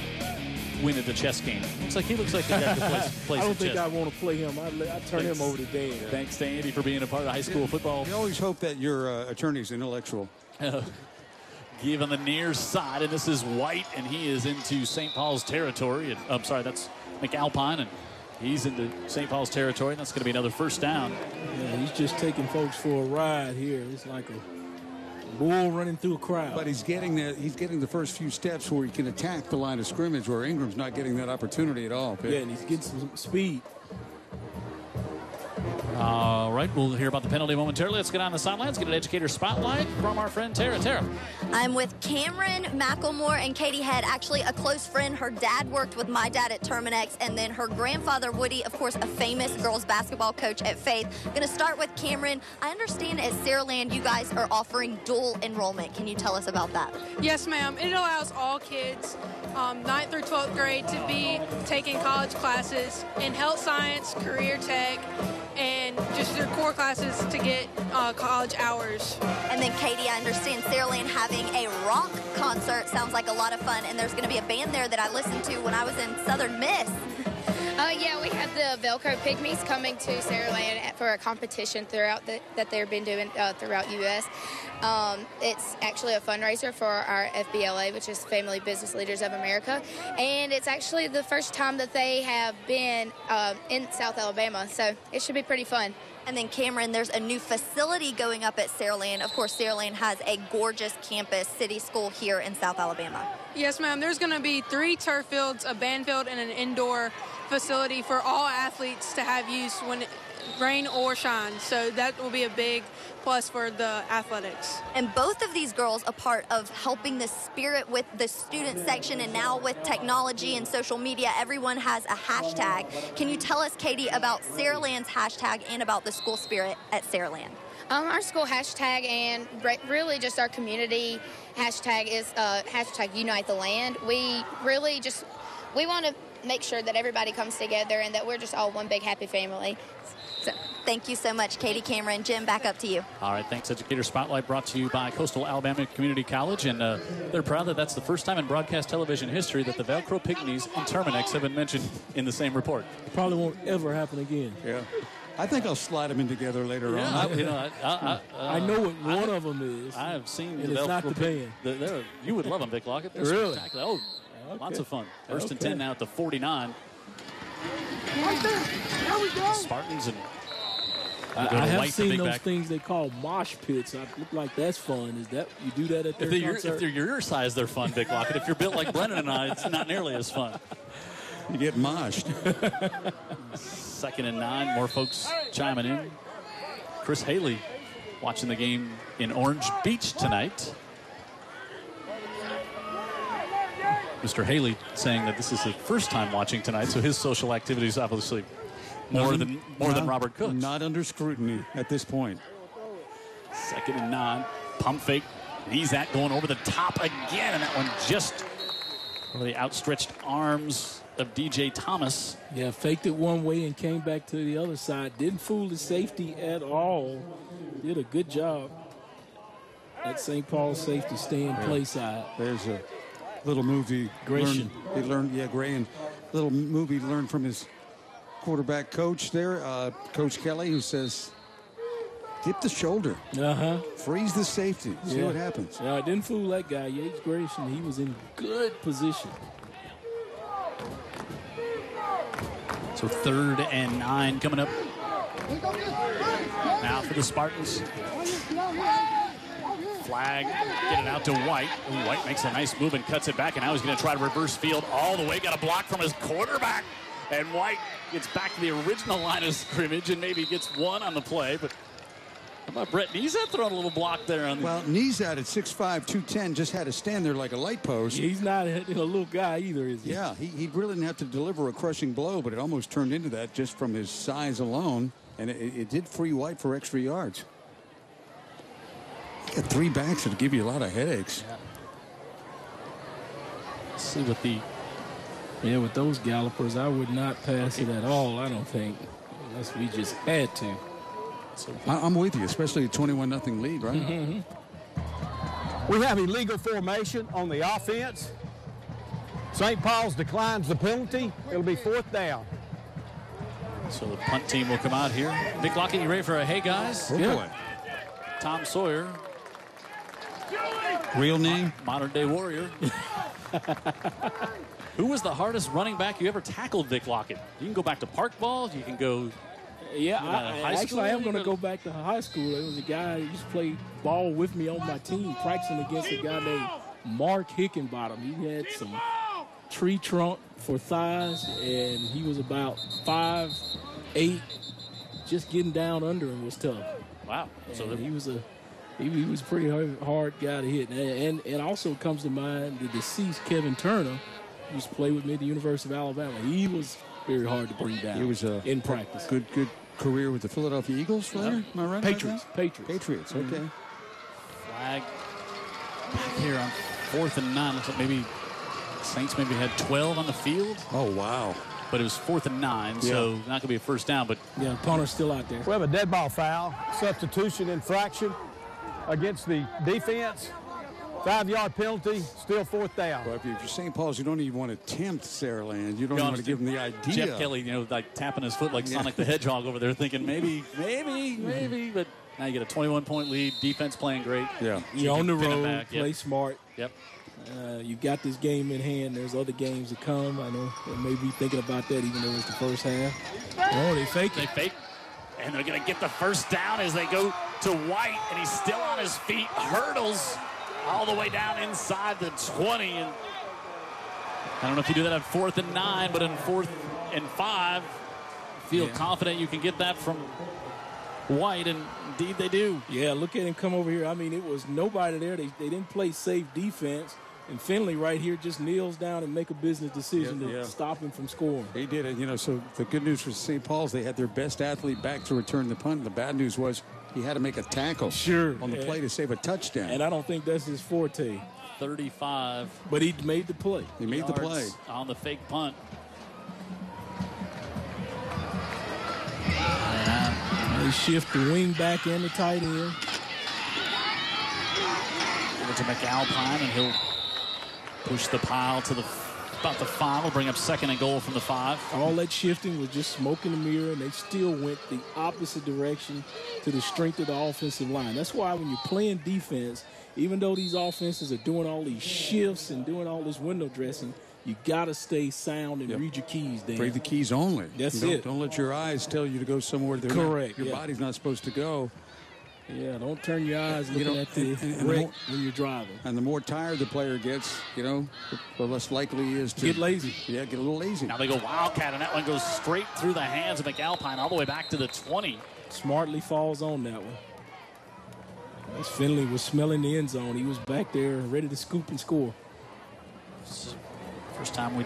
win at the chess game. He looks like he got to play I don't some think chess. I want to play him. I'd turn him over to Dan. Thanks to Andy for being a part of high school football. You always hope that your attorney's intellectual. Give on the near side, and this is White, and he is into St. Paul's territory. I'm sorry, that's McAlpine, and he's into St. Paul's territory. And that's going to be another first down. Yeah, he's just taking folks for a ride here. It's like a bull running through a crowd. But he's getting the first few steps where he can attack the line of scrimmage, where Ingram's not getting that opportunity at all. Yeah, and he's getting some speed. All right, we'll hear about the penalty momentarily. Let's get on the sidelines, get an educator spotlight from our friend Tara. Tara. I'm with Cameron McElmore and Katie Head, actually a close friend. Her dad worked with my dad at Terminex, and then her grandfather, Woody, of course, a famous girls basketball coach at Faith. Going to start with Cameron. I understand at Saraland you guys are offering dual enrollment. Can you tell us about that? Yes, ma'am. It allows all kids, 9th through 12th grade, to be taking college classes in health science, career tech, and just their core classes to get college hours. And then Katie, I understand Saraland having a rock concert. Sounds like a lot of fun, and there's going to be a band there that I listened to when I was in Southern Miss. Yeah, we have the Velcro Pygmies coming to Saraland for a competition that they've been doing throughout U.S. It's actually a fundraiser for our FBLA, which is Family Business Leaders of America, and it's actually the first time that they have been in South Alabama, so it should be pretty fun. And then Cameron, there's a new facility going up at Saraland. Of course, Saraland has a gorgeous campus, city school here in South Alabama. Yes, ma'am. There's going to be 3 turf fields, a band field, and an indoor facility for all athletes to have use when rain or shine. So that will be a big plus for the athletics. And both of these girls a part of helping the spirit with the student section, and now with technology and social media, everyone has a hashtag. Can you tell us, Katie, about Saraland's hashtag and about the school spirit at Saraland? Our school hashtag and really just our community hashtag is hashtag Unite the Land. We really we want to make sure that everybody comes together and that we're just all one big happy family. So, thank you so much, Katie, Cameron. Jim, back up to you. All right, thanks. Educator Spotlight brought to you by Coastal Alabama Community College, and they're proud that that's the first time in broadcast television history that the Velcro Pygmies and Terminex have been mentioned in the same report. Probably won't ever happen again. Yeah. I think I'll slide them in together later on. I know what one of them is. I have seen and the it's not the band. You would love them, Vic Lockett. They're really? Spectacular. Oh, okay. Lots of fun. First and 10 now at the 49. Right there. There we go. Spartans and I have seen those things they call mosh pits. I look like that's fun. Is that you do that at their concert? If they're your size, they're fun, Vic Lockett. If you're built like Brennan and I, it's not nearly as fun. You get moshed. 2nd and 9. More folks chiming in. Chris Haley watching the game in Orange Beach tonight. Mr. Haley saying that this is his first time watching tonight, so his social activities obviously more than Robert Cook's. Not under scrutiny at this point. 2nd and 9. Pump fake. He's going over the top again, and that one just over the outstretched arms of DJ Thomas. Yeah, faked it one way and came back to the other side. Didn't fool the safety at all. Did a good job. That St. Paul safety staying play side. There's a little movie he learned. Yeah, Gray, and little movie learned from his quarterback coach there, Coach Kelly, who says, dip the shoulder. Freeze the safety. See what happens. Yeah, I didn't fool that guy. Yates Grayson, he was in good position. So 3rd and 9 coming up. Now for the Spartans. Flag, get it out to White. Ooh, White makes a nice move and cuts it back, and now he's going to try to reverse field all the way. Got a block from his quarterback. And White gets back to the original line of scrimmage and maybe gets one on the play. But how about Brett Neesat throwing a little block there? Well, Neesat at 6'5", 210 just had to stand there like a light post. Yeah, he's not a little guy either, is he? Yeah, he really didn't have to deliver a crushing blow, but it almost turned into that just from his size alone. And it did free White for extra yards. You got 3 backs that'll give you a lot of headaches. Yeah. Let's see what the... Yeah, with those gallopers, I would not pass it at all, I don't think, unless we just had to. So I'm with you, especially a 21-0 lead, right? Mm-hmm. We have illegal formation on the offense. St. Paul's declines the penalty. It'll be 4th down. So the punt team will come out here. Vic Lockett, you ready for a hey, guys? Oh, boy. Tom Sawyer. Real name? Modern day warrior. Who was the hardest running back you ever tackled, Vic Lockett? You can go back to park ball. You can go. Yeah, I am going to go back to high school. There was a guy who used to play ball with me on my team, practicing against a guy named Mark Hickenbottom. He had some tree trunk for thighs, and he was about 5'8", just getting down under him was tough. Wow. So he was a pretty hard guy to hit. And also comes to mind the deceased Kevin Turner, who used to play with me at the University of Alabama. He was very hard to bring down. He was in practice. Good career with the Philadelphia Eagles. Am I right? Patriots. Okay. Flag back here on 4th and 9. Looks like maybe Saints maybe had 12 on the field. Oh, wow. But it was 4th and 9, so not going to be a first down. But yeah, punter's still out there. We have a dead ball foul, substitution infraction against the defense. 5-yard penalty, still 4th down. Well, if you're St. Paul's, you don't even want to tempt Saraland. You don't even want to give them the idea. Jeff Kelly, like tapping his foot like Sonic the Hedgehog over there, thinking maybe. But now you get a 21-point lead. Defense playing great. Yeah. You're on the road, play smart. Yep. You got this game in hand. There's other games to come. I know they may be thinking about that, even though it's the first half. Oh, they fake. And they're going to get the first down as they go to White, and he's still on his feet, hurdles all the way down inside the 20. And I don't know if you do that on 4th and 9, but on 4th and 5, feel confident you can get that from White, and indeed they do. Yeah, look at him come over here. I mean, it was nobody there. They didn't play safe defense. And Finley right here just kneels down and make a business decision to stop him from scoring. He did it. So the good news for St. Paul's, they had their best athlete back to return the punt. The bad news was he had to make a tackle on the play to save a touchdown. And I don't think that's his forte. 35. But he made the play. He made the play. On the fake punt. They shift the wing back and the tight end. Over to McAlpine, and he'll push the pile to about the 5. Will bring up 2nd and goal from the 5. All that shifting was just smoke in the mirror, and they still went the opposite direction to the strength of the offensive line. That's why when you're playing defense, even though these offenses are doing all these shifts and doing all this window dressing, you got to stay sound and read your keys, Dan. Read the keys only. That's it. Don't let your eyes tell you to go somewhere your body's not supposed to go. Yeah, don't turn your eyes looking at the wreck when you're driving. And the more tired the player gets, the less likely he is to get lazy. Yeah, get a little lazy. Now they go Wildcat, and that one goes straight through the hands of McAlpine all the way back to the 20. Smartly falls on that one. As Finley was smelling the end zone, he was back there ready to scoop and score. First time we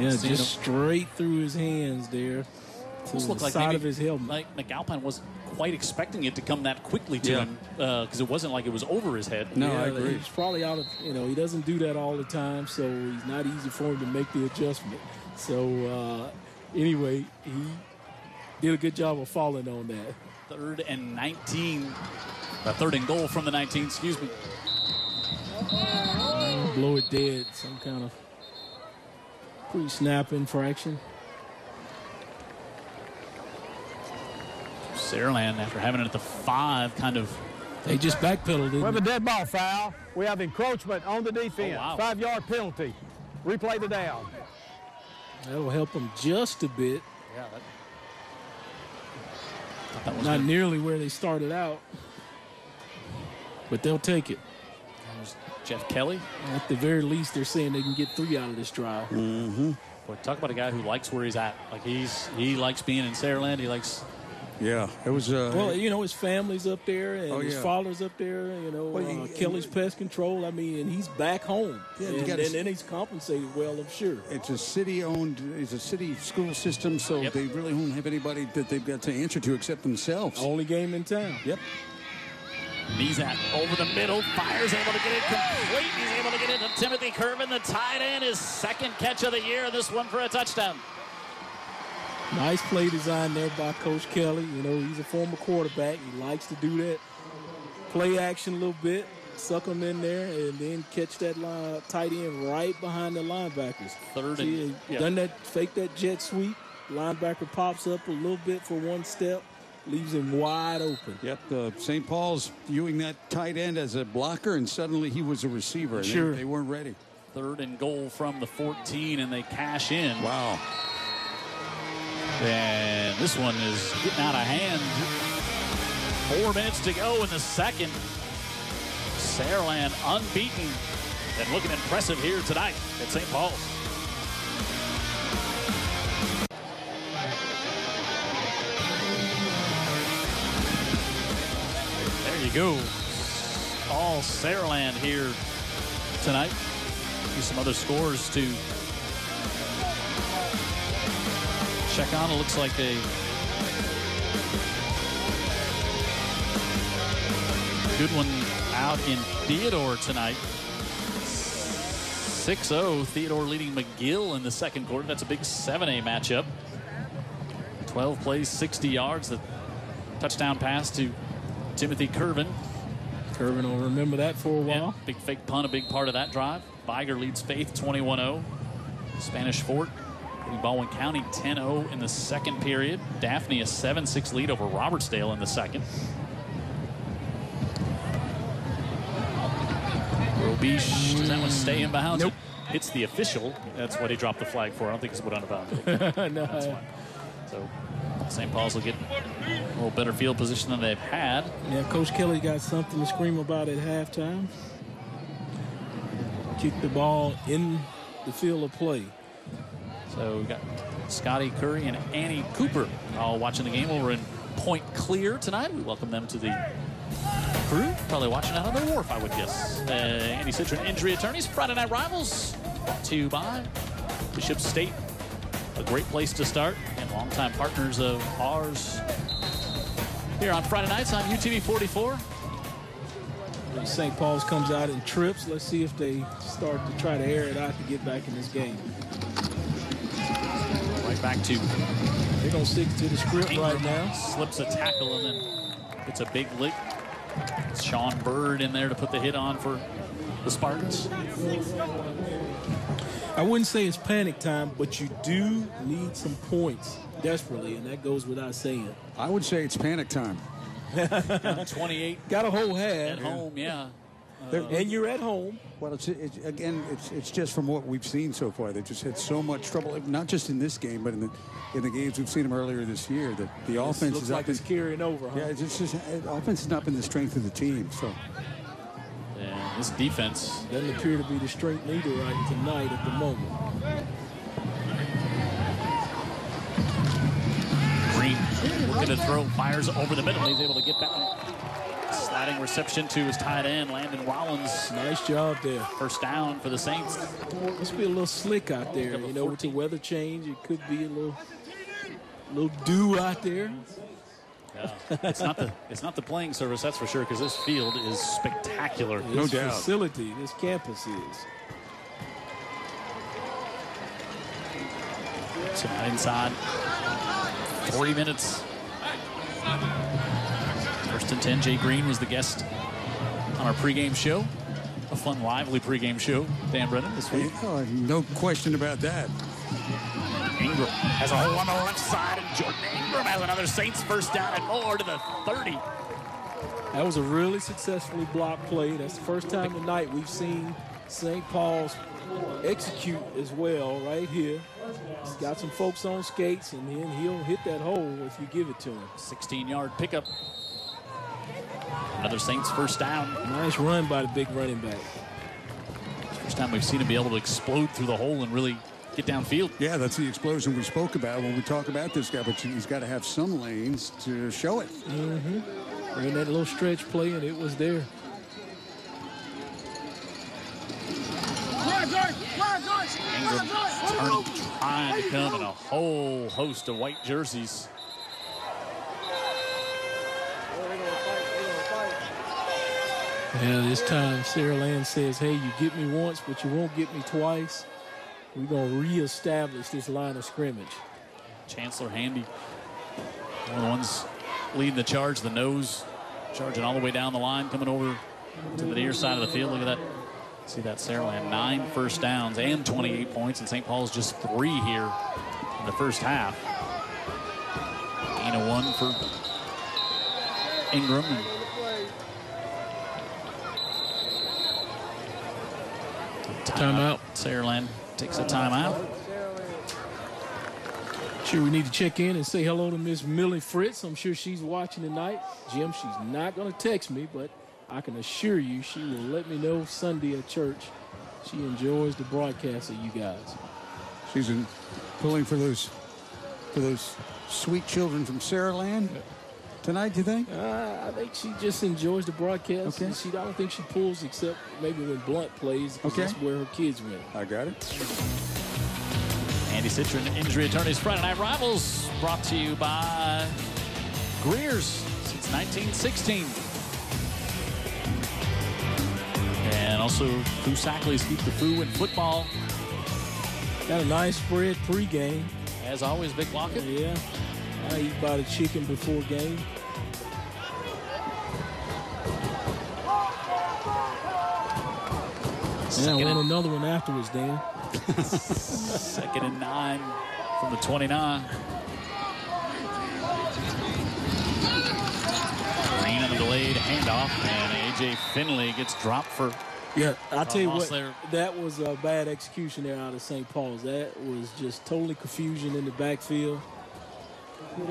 just straight through his hands there to the side of his helmet. Like McAlpine wasn't quite expecting it to come that quickly to him because it wasn't like it was over his head. No, I agree. He's probably out of, he doesn't do that all the time, so it's not easy for him to make the adjustment. So, anyway, he did a good job of falling on that. 3rd and 19. 3rd and goal from the 19, excuse me. Blow it dead, some kind of pre-snap infraction. Saraland, after having it at the 5, kind of. They just backpedaled. We have a dead ball foul. We have encroachment on the defense. Oh, wow. 5-yard penalty. Replay the down. That will help them just a bit. Yeah, that was not good. Nearly where they started out, but they'll take it. There's Jeff Kelly. At the very least, they're saying they can get 3 out of this drive. Mm-hmm. Boy, talk about a guy who likes where he's at. Like he likes being in Saraland. He likes. Yeah, it was. Well, his family's up there, and his father's up there. Kelly's pest control. I mean, and he's back home. Yeah, and then he's compensated well, I'm sure. It's a city-owned. It's a city school system, so they really don't have anybody that they've got to answer to except themselves. Only game in town. Yep. Nizak over the middle, fires, able to get it complete. He's able to get it to Timothy Kervin, the tight end, his 2nd catch of the year. This one for a touchdown. Nice play design there by Coach Kelly. He's a former quarterback. He likes to do that. Play action a little bit, suck them in there, and then catch that tight end right behind the linebackers. 3rd and done that, fake that jet sweep. Linebacker pops up a little bit for one step, leaves him wide open. Yep, St. Paul's viewing that tight end as a blocker, and suddenly he was a receiver. Sure. They weren't ready. 3rd and goal from the 14, and they cash in. Wow. And this one is getting out of hand. 4 minutes to go in the 2nd. Saraland unbeaten and looking impressive here tonight at St. Paul's. you go. All Saraland here tonight. See some other scores to check on. It looks like a good one out in Theodore tonight. 6-0, Theodore leading McGill in the second quarter. That's a big 7A matchup. 12 plays, 60 yards. The touchdown pass to Timothy Curvin. Curvin will remember that for a while. Yeah, big fake punt, a big part of that drive. Viger leads Faith 21-0. Spanish Fort leading Baldwin County 10-0 in the second period. Daphne a 7-6 lead over Robertsdale in the second. Robiche, does that one stay in bounds? Nope. It's the official. That's what he dropped the flag for. I don't think it's put on a bound. No. That's fine. So St. Paul's will get a little better field position than they've had. Yeah, Coach Kelly got something to scream about at halftime. Kick the ball in the field of play. So we got Scotty Curry and Annie Cooper all watching the game over in Point Clear tonight. We welcome them to the crew. Probably watching out on the wharf, I would guess. Andy Citron Injury Attorneys, Friday Night Rivals, brought to you by Bishop State. A great place to start, and longtime partners of ours here on Friday nights on UTV 44. St. Paul's comes out in trips. Let's see if they start to try to air it out to get back in this game. Right back to They're going to stick to the script Ingram. right now. Slips a tackle and then gets a big lick. It's Sean Bird in there to put the hit on for the Spartans. I wouldn't say it's panic time, but you do need some points desperately, and that goes without saying. I would say it's panic time. 28 Got a whole half. at home, yeah. And you're at home. Well, it's just from what we've seen so far. They've just had so much trouble, not just in this game, but in the games we've seen them earlier this year. That the offense looks is like it's carrying over, huh? Yeah, it's just offense has not been the strength of the team. So And this defense doesn't appear to be the strength either right tonight at the moment. Green looking to throw, fires over the middle. He's able to get back. Sliding reception to his tight end, Landon Rollins. Nice job there. First down for the Saints. Must be a little slick out there. You know, with the weather change, it could be a little dew out there. Yeah. It's not the playing surface, that's for sure, because this field is spectacular. No This doubt. facility, this campus is. So inside 40 minutes. First and 10, Jay Green was the guest on our pregame show. A fun, lively pregame show, Dan Brennan, this week. oh, no question about that. Ingram has a hole on the left side, and Jordan Ingram has another Saints first down and more to the 30. That was a really successfully blocked play. That's the first time tonight we've seen St. Paul's execute as well right here. He's got some folks on skates, and then he'll hit that hole if you give it to him. 16-yard pickup. Another Saints first down. Nice run by the big running back. First time we've seen him be able to explode through the hole and really get downfield. Yeah, that's the explosion we spoke about when we talk about this guy, but he's got to have some lanes to show it. Ran that little stretch play, and it was there. Ingram turning, trying to come in a whole host of white jerseys. Yeah, this time Saraland says, hey, you get me once, but you won't get me twice. We're going to reestablish this line of scrimmage. Chancellor Handy, one of the ones leading the charge, the nose charging all the way down the line, coming over to the near side of the field. Look at that. See that Saraland, 9 first downs and 28 points, and St. Paul's just 3 here in the first half. Gain of 1 for Ingram. Timeout. Saraland takes a timeout. Sure, we need to check in and say hello to Miss Millie Fritz. I'm sure she's watching tonight. Jim, she's not going to text me, but I can assure you she will let me know Sunday at church. She enjoys the broadcast of you guys. She's pulling for those sweet children from Saraland. tonight, do you think? I think she just enjoys the broadcast. Okay. I don't think she pulls except maybe when Blunt plays. Okay. That's where her kids went. I got it. Andy Citron, Injury Attorneys, Friday Night Rivals, brought to you by Greer's since 1916. And also, Foo Sackley's Keep the Foo in football. Got a nice spread pregame. As always, Vic Lockett. Yeah. I eat about a chicken before game. And I want another one afterwards, Dan. 2nd and 9 from the 29. Green on the delayed handoff, and A.J. Finley gets dropped for. Yeah, I'll tell you what, that was a bad execution there out of St. Paul's. That was just totally confusion in the backfield.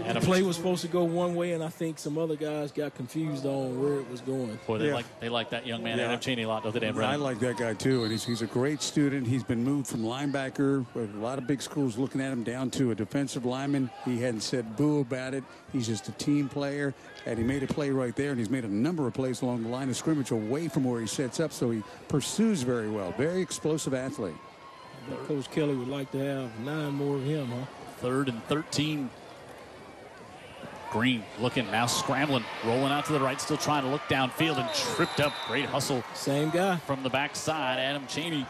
And the play was supposed to go one way, and I think some other guys got confused on where it was going. Boy, they like that young man, Adam Cheney, a lot, don't they, Dan Brown? I like that guy, too, and he's a great student. He's been moved from linebacker, with a lot of big schools looking at him, down to a defensive lineman. He hadn't said boo about it. He's just a team player, and he made a play right there, and he's made a number of plays along the line of scrimmage away from where he sets up, so he pursues very well. Very explosive athlete. Coach Kelly would like to have 9 more of him, huh? 3rd and 13. Green looking, now scrambling, rolling out to the right, still trying to look downfield and tripped up. Great hustle. Same guy. From the backside, Adam Cheney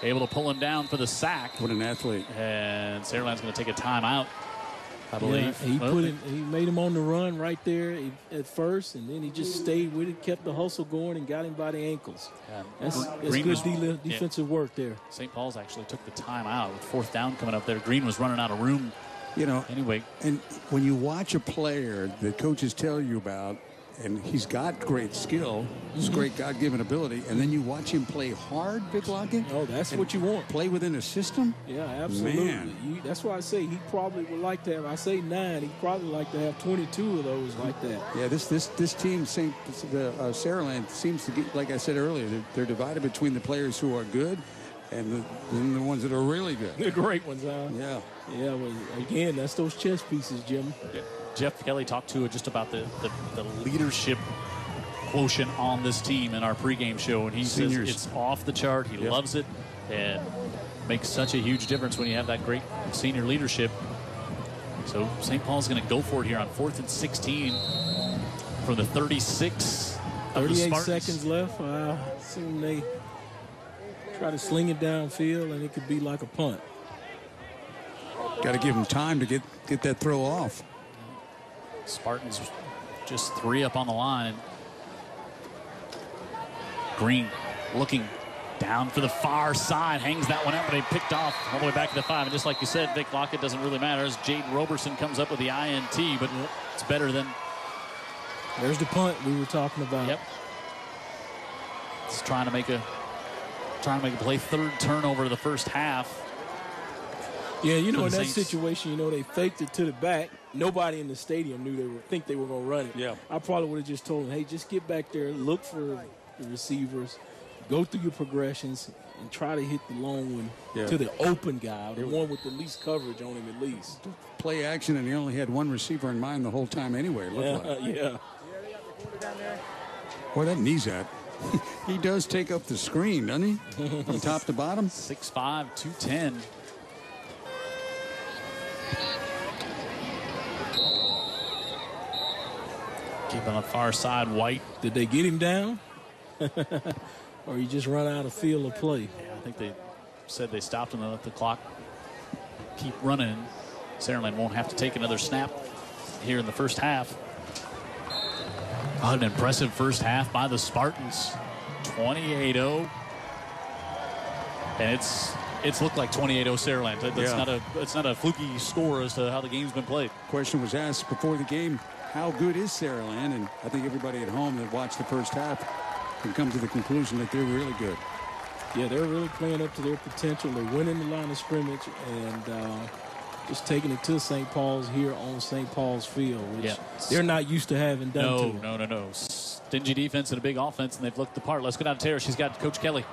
able to pull him down for the sack. What an athlete. And Saraland's going to take a timeout, I believe. Yeah, he made him on the run right there at first, and then he just stayed with it, kept the hustle going, and got him by the ankles. Yeah. That's good defensive work there. St. Paul's actually took the timeout with 4th down coming up there. Green was running out of room. You know, anyway, and when you watch a player that coaches tell you about, and he's got great skill, he's great God-given ability, and then you watch him play hard, Vic Lockett. Oh, that's what you want. Play within a system. Yeah, absolutely. That's why I say he probably would like to have. I say 9. He'd probably like to have 22 of those like that. Yeah, this team, Saraland, seems to get, like I said earlier, they're divided between the players who are good and the ones that are really good. The great ones, huh? Yeah. Yeah, well, again, that's those chess pieces, Jim. Yeah. Jeff Kelly talked to just about the leadership quotient on this team in our pregame show, and he says it's off the chart. He loves it, and makes such a huge difference when you have that great senior leadership. So St. Paul's going to go for it here on 4th and 16 from the 36 of the Spartans. 38 seconds left. I assume they try to sling it downfield, and it could be like a punt. Got to give him time to get that throw off. Spartans just 3 up on the line. Green looking down for the far side, hangs that one up, but he picked off all the way back to the 5. And just like you said, Vic Lockett, doesn't really matter as Jaden Roberson comes up with the INT, but it's better than. There's the punt we were talking about. Yep. It's trying to make a play. 3rd turnover of the first half. Yeah, you know, in that situation, they faked it to the back. Nobody in the stadium think they were going to run it. Yeah. I probably would have just told them, hey, just get back there, look for the receivers, go through your progressions, and try to hit the long one to the open guy, the one with the least coverage on him at least. Play action, and he only had one receiver in mind the whole time anyway, it looked like. Yeah. Boy, that knee's at. He does take up the screen, doesn't he? From top to bottom. 6'5", 210. Keep on the far side, White. Did they get him down? Or he just run out of field of play? Yeah, I think they said they stopped and they let the clock keep running. Saraland won't have to take another snap here in the first half. An impressive first half by the Spartans. 28-0. And it's looked like 28-0 Saraland. It's not a fluky score as to how the game's been played. Question was asked before the game, how good is Saraland? And I think everybody at home that watched the first half can come to the conclusion that they're really good. Yeah, they're really playing up to their potential. They're winning the line of scrimmage and just taking it to St. Paul's here on St. Paul's field, which they're not used to having done. No. Stingy defense and a big offense, and they've looked the part. Let's go down to Tara. She's got Coach Kelly.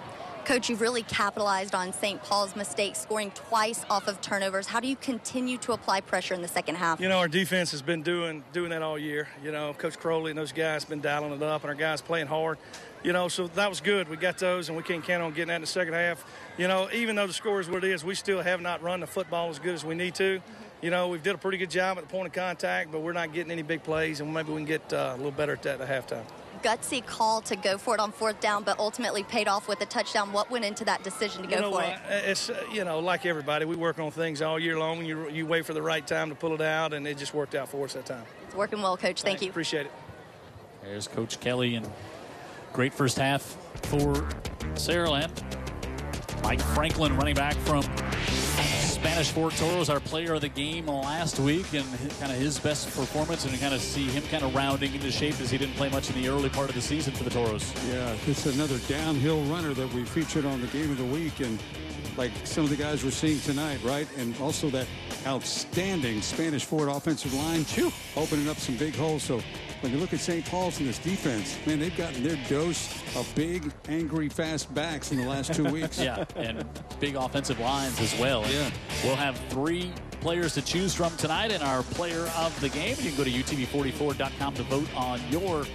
Coach, you've really capitalized on St. Paul's mistakes, scoring twice off of turnovers. How do you continue to apply pressure in the second half? You know, our defense has been doing that all year. You know, Coach Crowley and those guys have been dialing it up, and our guys playing hard. You know, so that was good. We got those, and we can't count on getting that in the second half. You know, even though the score is what it is, we still have not run the football as good as we need to. You know, we've did a pretty good job at the point of contact, but we're not getting any big plays, and maybe we can get a little better at that at halftime. Gutsy call to go for it on fourth down, but ultimately paid off with a touchdown. What went into that decision to go for it? It's, you know, like everybody, we work on things all year long, and you wait for the right time to pull it out, and it just worked out for us that time. It's working well, Coach. Thank you. Appreciate it. There's Coach Kelly, and great first half for Saraland. Mike Franklin, running back from Spanish Fort Toros, our player of the game last week, and kind of his best performance, and you kind of see him kind of rounding into shape as he didn't play much in the early part of the season for the Toros. Yeah, it's another downhill runner that we featured on the game of the week, and like some of the guys we're seeing tonight, right? And also that outstanding Spanish Fort offensive line, opening up some big holes. So when you look at St. Paul's in this defense, man, they've gotten their dose of big, angry, fast backs in the last 2 weeks. Yeah, and big offensive lines as well. Yeah. We'll have 3 players to choose from tonight in our player of the game. You can go to utv44.com to vote on your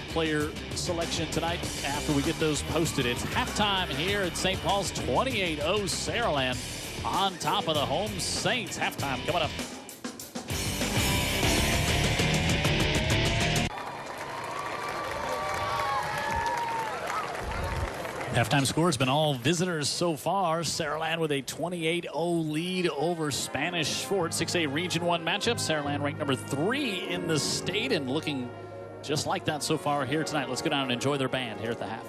player selection tonight after we get those posted. It's halftime here at St. Paul's, 28-0 Saraland on top of the home Saints. Halftime coming up. Halftime score has been all visitors so far. Saraland with a 28-0 lead over Spanish Fort. 6A Region 1 matchup. Saraland ranked number 3 in the state and looking just like that so far here tonight. Let's go down and enjoy their band here at the half.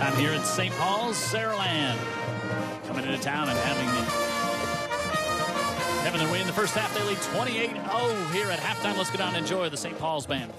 Halftime here at St. Paul's, Saraland coming into town and having their way in the first half. They lead 28-0 here at halftime. Let's go down and enjoy the St. Paul's band.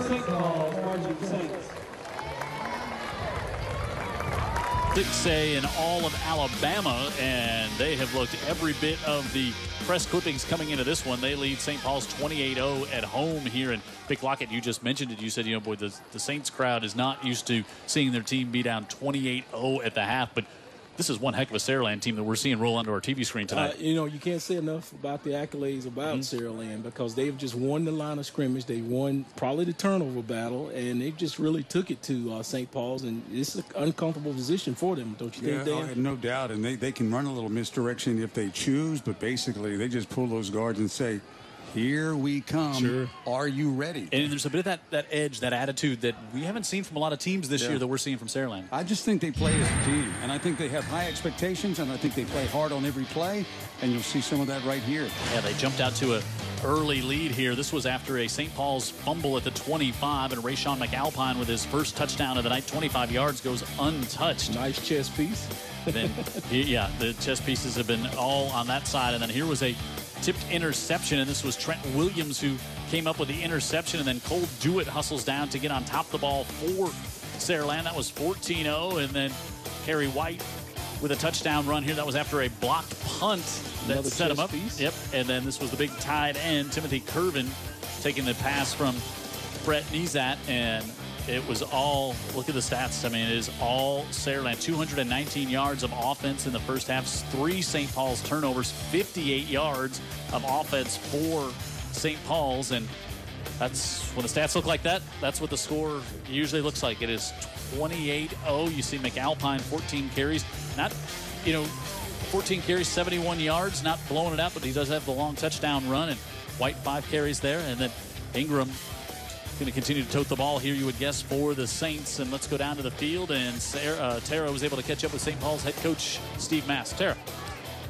St. Paul's Marching Saints. 6A in all of Alabama, and they have looked every bit of the press clippings coming into this one. They lead St. Paul's 28-0 at home here. And Vic Lockett, you just mentioned it. You said, you know, boy, the Saints crowd is not used to seeing their team be down 28-0 at the half, but this is one heck of a Saraland team that we're seeing roll onto our TV screen tonight. You know, you can't say enough about the accolades about Saraland, because they've just won the line of scrimmage. They won probably the turnover battle, and they just really took it to St. Paul's, and it's an uncomfortable position for them, don't you think, Dan? No doubt, and they can run a little misdirection if they choose, but basically they just pull those guards and say, here we come. Sure. Are you ready? And there's a bit of that edge, that attitude that we haven't seen from a lot of teams this year that we're seeing from Saraland. I just think they play as a team, and I think they have high expectations, and I think they play hard on every play, and you'll see some of that right here. Yeah, they jumped out to an early lead here. This was after a St. Paul's fumble at the 25, and Rayshawn McAlpine with his first touchdown of the night, 25 yards, goes untouched. Nice chess piece. Then, yeah, the chess pieces have been all on that side, and then here was a tipped interception, and this was Trent Williams who came up with the interception, and then Cole Dewitt hustles down to get on top of the ball for Saraland. That was 14-0, and then Harry White with a touchdown run here. That was after a blocked punt that set him up. Piece. Yep, and then this was the big tight end, Timothy Curvin, taking the pass from Brett Nezat, and it was all, look at the stats. I mean, it is all Saraland. 219 yards of offense in the first half, 3 St. Paul's turnovers, 58 yards of offense for St. Paul's. And that's, when the stats look like that, that's what the score usually looks like. It is 28-0. You see McAlpine, 14 carries. Not, 14 carries, 71 yards, not blowing it out, but he does have the long touchdown run. And White, 5 carries there. And then Ingram going to continue to tote the ball here, you would guess, for the Saints. And let's go down to the field, and Tara was able to catch up with St. Paul's head coach Steve Mass. Tara.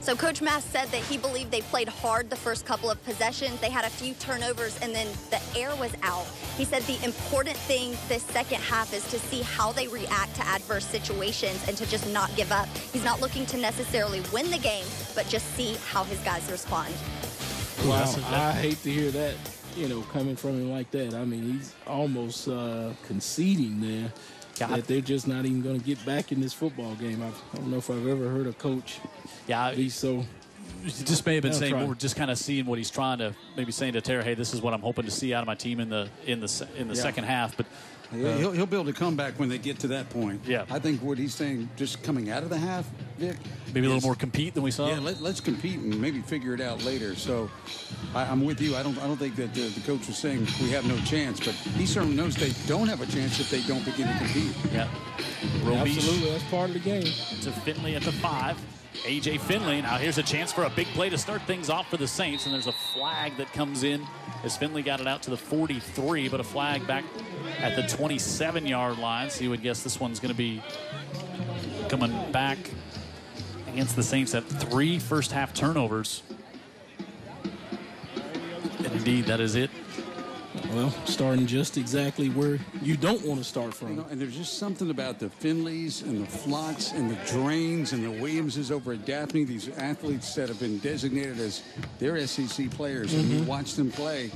So Coach Mass said that he believed they played hard the first couple of possessions. They had a few turnovers, and then the air was out. He said the important thing this second half is to see how they react to adverse situations and to just not give up. He's not looking to necessarily win the game, but just see how his guys respond. Wow, I hate to hear that, coming from him like that. I mean, he's almost conceding there that they're just not even going to get back in this football game. I don't know if I've ever heard a coach be so He just may have been saying more, just kind of seeing what he's trying to, maybe saying to Tara, hey, this is what I'm hoping to see out of my team in the second half. But he'll be able to come back when they get to that point. Yeah. I think what he's saying, just coming out of the half, Vic, maybe a little more compete than we saw. Yeah, let's compete and maybe figure it out later. So I'm with you. I don't think that the coach was saying we have no chance, but he certainly knows they don't have a chance if they don't begin to compete. Yeah. Absolutely, that's part of the game. To Finley at the 5. A.J. Finley. Now here's a chance for a big play to start things off for the Saints, and there's a flag that comes in as Finley got it out to the 43, but a flag back at the 27-yard line. So you would guess this one's going to be coming back against the Saints at 3 first-half turnovers. And indeed, that is it. Well, starting just exactly where you don't want to start from. You know, and there's just something about the Finleys and the Flocks and the Drains and the Williamses over at Daphne, these athletes that have been designated as their SEC players. And you watch them play,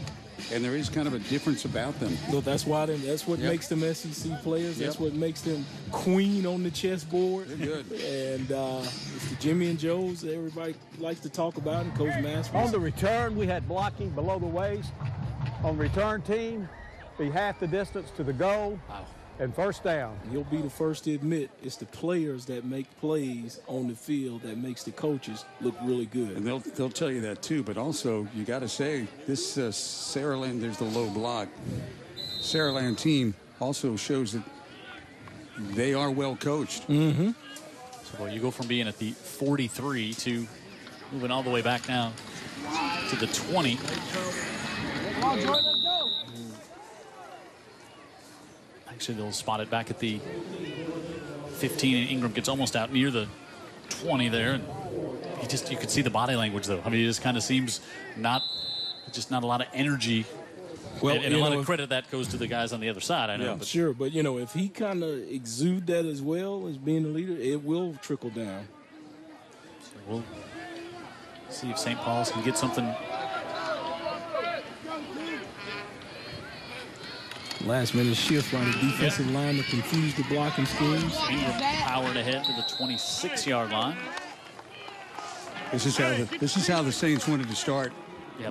and there is kind of a difference about them. Well, that's what makes them SEC players. That's what makes them queen on the chessboard. They're good. And it's the Jimmy and Joes that everybody likes to talk about, and Coach Masters. On the return, we had blocking below the waist. On the return team, be half the distance to the goal. Wow. And first down. You'll be the first to admit it's the players that make plays on the field that makes the coaches look really good. And they'll tell you that too. But also, you got to say, this Saraland, there's the low block. Saraland team also shows that they are well coached. So well, you go from being at the 43 to moving all the way back now to the 20. Come on, Jordan, let's go. Actually, they'll spot it back at the 15, and Ingram gets almost out near the 20 there. And you could see the body language, though. I mean, it just kind of seems not a lot of energy. Well, and a lot of credit that goes to the guys on the other side, I know. Yeah, but sure, but, if he kind of exude that as well as being a leader, it will trickle down. So we'll see if St. Paul's can get something. Last minute shift on the defensive line to confuse the blocking schemes. Ingram powered ahead to the 26-yard line. This is how the Saints wanted to start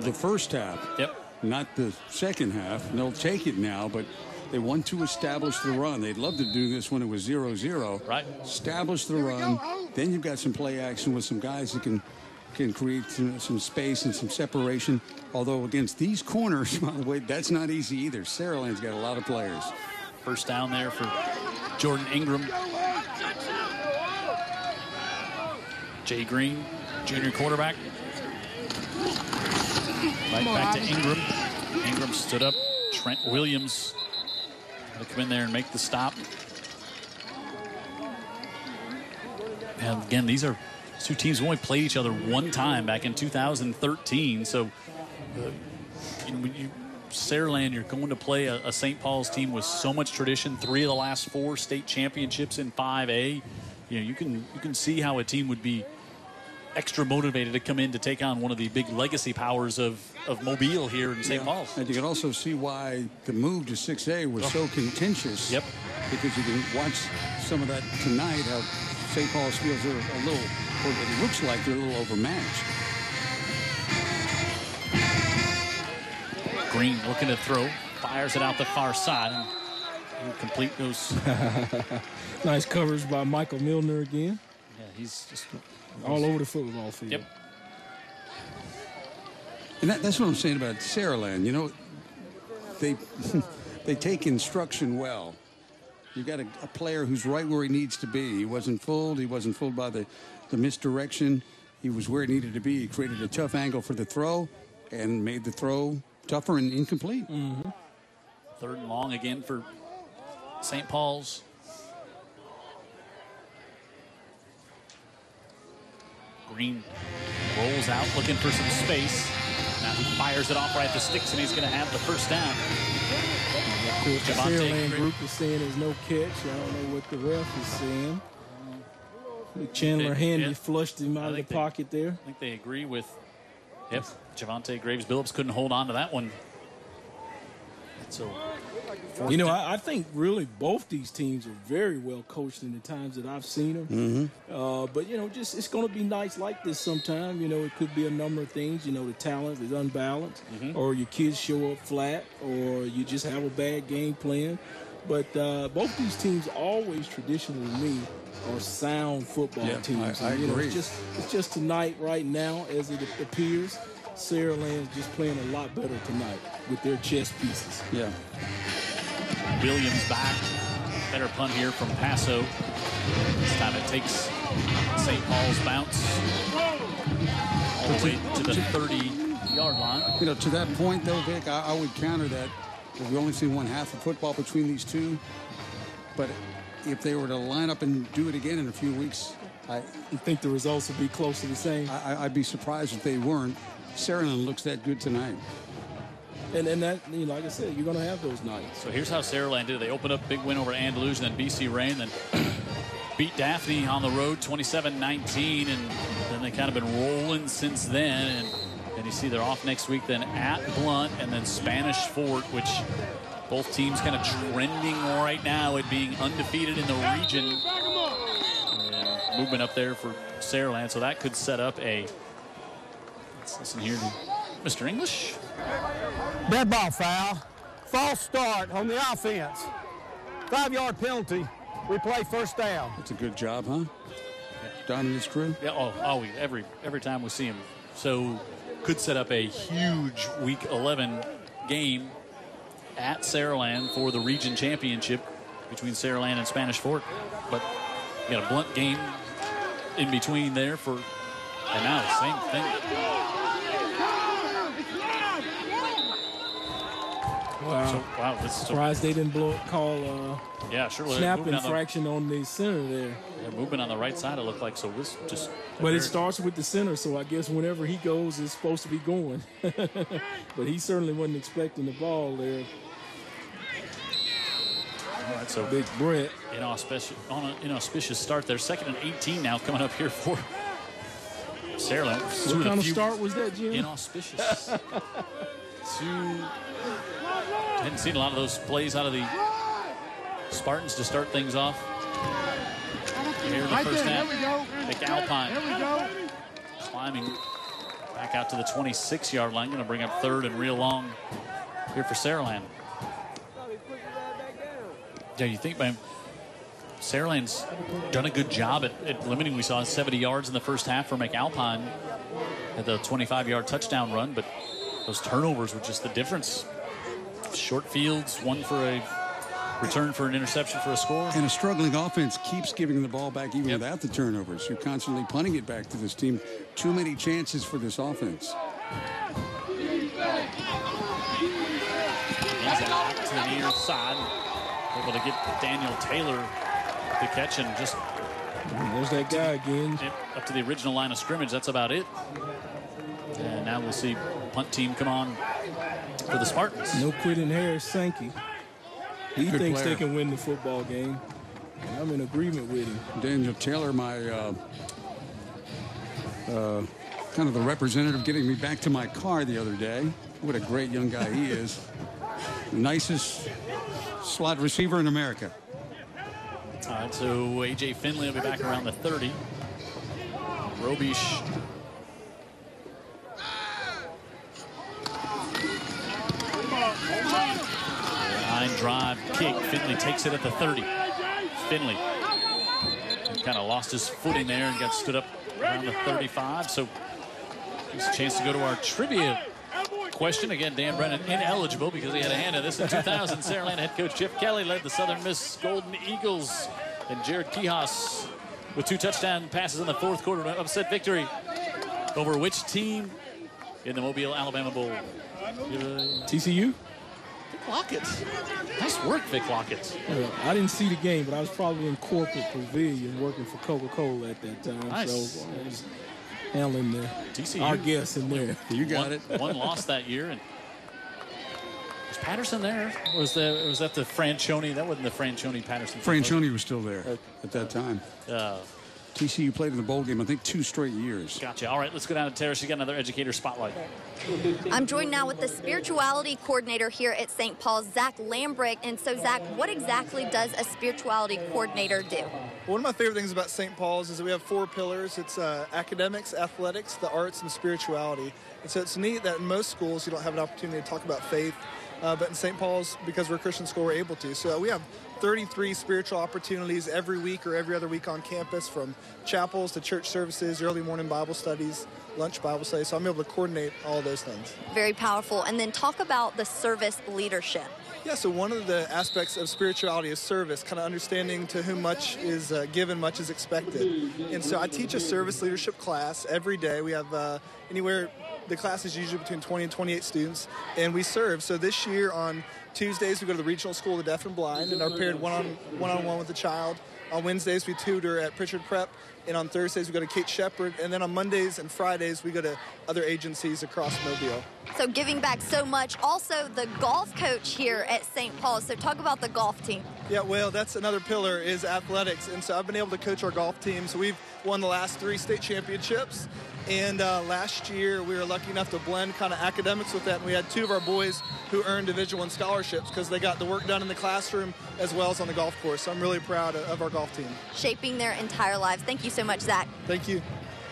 the first half. Yep. Not the second half. And they'll take it now, but they want to establish the run. They'd love to do this when it was 0-0. Right. Establish the run. Then you've got some play action with some guys that can create some space and some separation. Although against these corners, by the way, that's not easy either. Saraland's got a lot of players. First down there for Jordan Ingram. Jay Green, junior quarterback. Right back to Ingram. Ingram stood up. Trent Williams going to come in there and make the stop. And again, these two teams only played each other one time back in 2013. So, Saraland, you're going to play a St. Paul's team with so much tradition. 3 of the last 4 state championships in 5A. You can see how a team would be extra motivated to come in to take on one of the big legacy powers of Mobile here in St. Paul's. And you can also see why the move to 6A was so contentious. Yep. Because you can watch some of that tonight, how St. Paul's feels they're a little, or it looks like they're a little overmatched. Green looking to throw, fires it out the far side. And complete those. Nice coverage by Michael Milner again. Yeah, he's just all over the football field. Yep. And that's what I'm saying about Saraland. They take instruction well. You got a player who's right where he needs to be. He wasn't fooled. He wasn't fooled by the misdirection. He was where he needed to be. He created a tough angle for the throw and made the throw tougher and incomplete. Mm-hmm. 3rd and long again for St. Paul's. Green rolls out looking for some space. Now he fires it off right at the sticks, and he's going to have the first down. The Saraland group is saying there's no catch. I don't know what the ref is saying. Chandler Handy flushed him out of the pocket there. I think they agree with, Javante Graves-Billups couldn't hold on to that one. So You know, I think really both these teams are very well coached in the times that I've seen them. But, you know, just it's going to be nights like this sometime. You know, it could be a number of things. You know, the talent is unbalanced, or your kids show up flat, or you just have a bad game plan. But both these teams always traditionally, to me, are sound football teams. I agree. Know, it's just tonight, right now, as it appears, Saraland's just playing a lot better tonight with their chess pieces. Yeah. Williams back. Better punt here from Paso. This time it takes St. Paul's bounce all the way to the 30-yard line. You know, to that point, though, Vic, I would counter that. We've only seen one half of football between these two. But if they were to line up and do it again in a few weeks, you think the results would be close to the same? I'd be surprised if they weren't. Saraland looks that good tonight. And that, you know, like I said, you're going to have those nights. So here's how Saraland did it. They opened up big win over Andalusia, then BC Rain, then beat Daphne on the road 27-19, and then they kind of been rolling since then. And you see they're off next week, then at Blunt, and then Spanish Fort, which both teams kind of trending right now at being undefeated in the region. And movement up there for Saraland, so that could set up a... Let's listen here to Mr. English. Dead ball foul. False start on the offense. 5-yard penalty. We play first down. That's a good job, huh? Don and his crew? Yeah, always. Every time we see him. So could set up a huge Week 11 game at Saraland for the region championship between Saraland and Spanish Fort. But you got a Blunt game in between there for, and now the same thing. Wow. So, wow, this is surprised they didn't call snap infraction on the center there. Yeah, movement on the right side, it looked like. So this just... But it starts with the center, so I guess whenever he goes, it's supposed to be going. But he certainly wasn't expecting the ball there. All right, so Big Brett. Inauspicious start there. 2nd and 18 now coming up here for Saraland. What kind of start was that, Jim? Inauspicious. Hadn't seen a lot of those plays out of the Spartans to start things off. Here in the first half, McAlpine climbing back out to the 26-yard line. Going to bring up 3rd and real long here for Saraland. Yeah, you think, man, Saraland's done a good job at limiting. We saw 70 yards in the first half for McAlpine at the 25-yard touchdown run, but those turnovers were just the difference. Short fields, one for a return for an interception for a score. And a struggling offense keeps giving the ball back even without the turnovers. You're constantly punting it back to this team. Too many chances for this offense. He's out to the near side. Able to get Daniel Taylor to catch and just... There's that guy again. Up to the original line of scrimmage. That's about it. And now we'll see punt team come on for the Spartans. No quitting Harris Sankey. He Good thinks player. they can win the football game. And I'm in agreement with him. Daniel Taylor, my kind of the representative getting me back to my car the other day. What a great young guy he is. Nicest slot receiver in America. All right, so A.J. Finley will be back around the 30. Robish. Line drive kick. Finley takes it at the 30. Finley kind of lost his footing there and got stood up around the 35. So it's a chance to go to our trivia question. Again, Dan Brennan ineligible because he had a hand in this. In 2000, Saraland head coach Jeff Kelly led the Southern Miss Golden Eagles. And Jared Kihas with 2 touchdown passes in the 4th quarter. Upset victory over which team in the Mobile, Alabama Bowl? TCU? Vic Lockett. Nice work, Vic Lockett. I didn't see the game, but I was probably in corporate pavilion working for Coca-Cola at that time. Nice. So I was handling TCU. our guests in there. You got it. One loss that year. And was Patterson there? Was that the Franchione? That wasn't the Franchione Patterson. Franchione was still there at that time. TCU played in the bowl game, I think, 2 straight years. Gotcha. All right, let's go down to Tara. She's got another educator spotlight. I'm joined now with the spirituality coordinator here at St. Paul's, Zach Lambrick. And so, Zach, what exactly does a spirituality coordinator do? One of my favorite things about St. Paul's is that we have 4 pillars. It's academics, athletics, the arts, and spirituality. And so it's neat that in most schools you don't have an opportunity to talk about faith, but in St. Paul's, because we're a Christian school, we're able to. So we have 33 spiritual opportunities every week or every other week on campus, from chapels to church services, early morning Bible studies, lunch Bible studies. So I'm able to coordinate all those things. Very powerful. And then talk about the service leadership. Yeah, so one of the aspects of spirituality is service, kind of understanding to whom much is given, much is expected. And so I teach a service leadership class every day. We have the class is usually between 20 and 28 students, and we serve. So this year on Tuesdays, we go to the regional school of the deaf and blind and are paired one-on-one with the child. On Wednesdays, we tutor at Pritchard Prep, and on Thursdays, we go to Kate Shepherd, and then on Mondays and Fridays, we go to other agencies across Mobile. So giving back so much. Also, the golf coach here at St. Paul's. So talk about the golf team. Yeah, well, that's another pillar, is athletics, and so I've been able to coach our golf team. So we've won the last 3 state championships, and last year we were lucky enough to blend kind of academics with that, and we had 2 of our boys who earned Division I scholarships because they got the work done in the classroom as well as on the golf course. So I'm really proud of our golf team. Shaping their entire lives. Thank you so much, Zach. Thank you.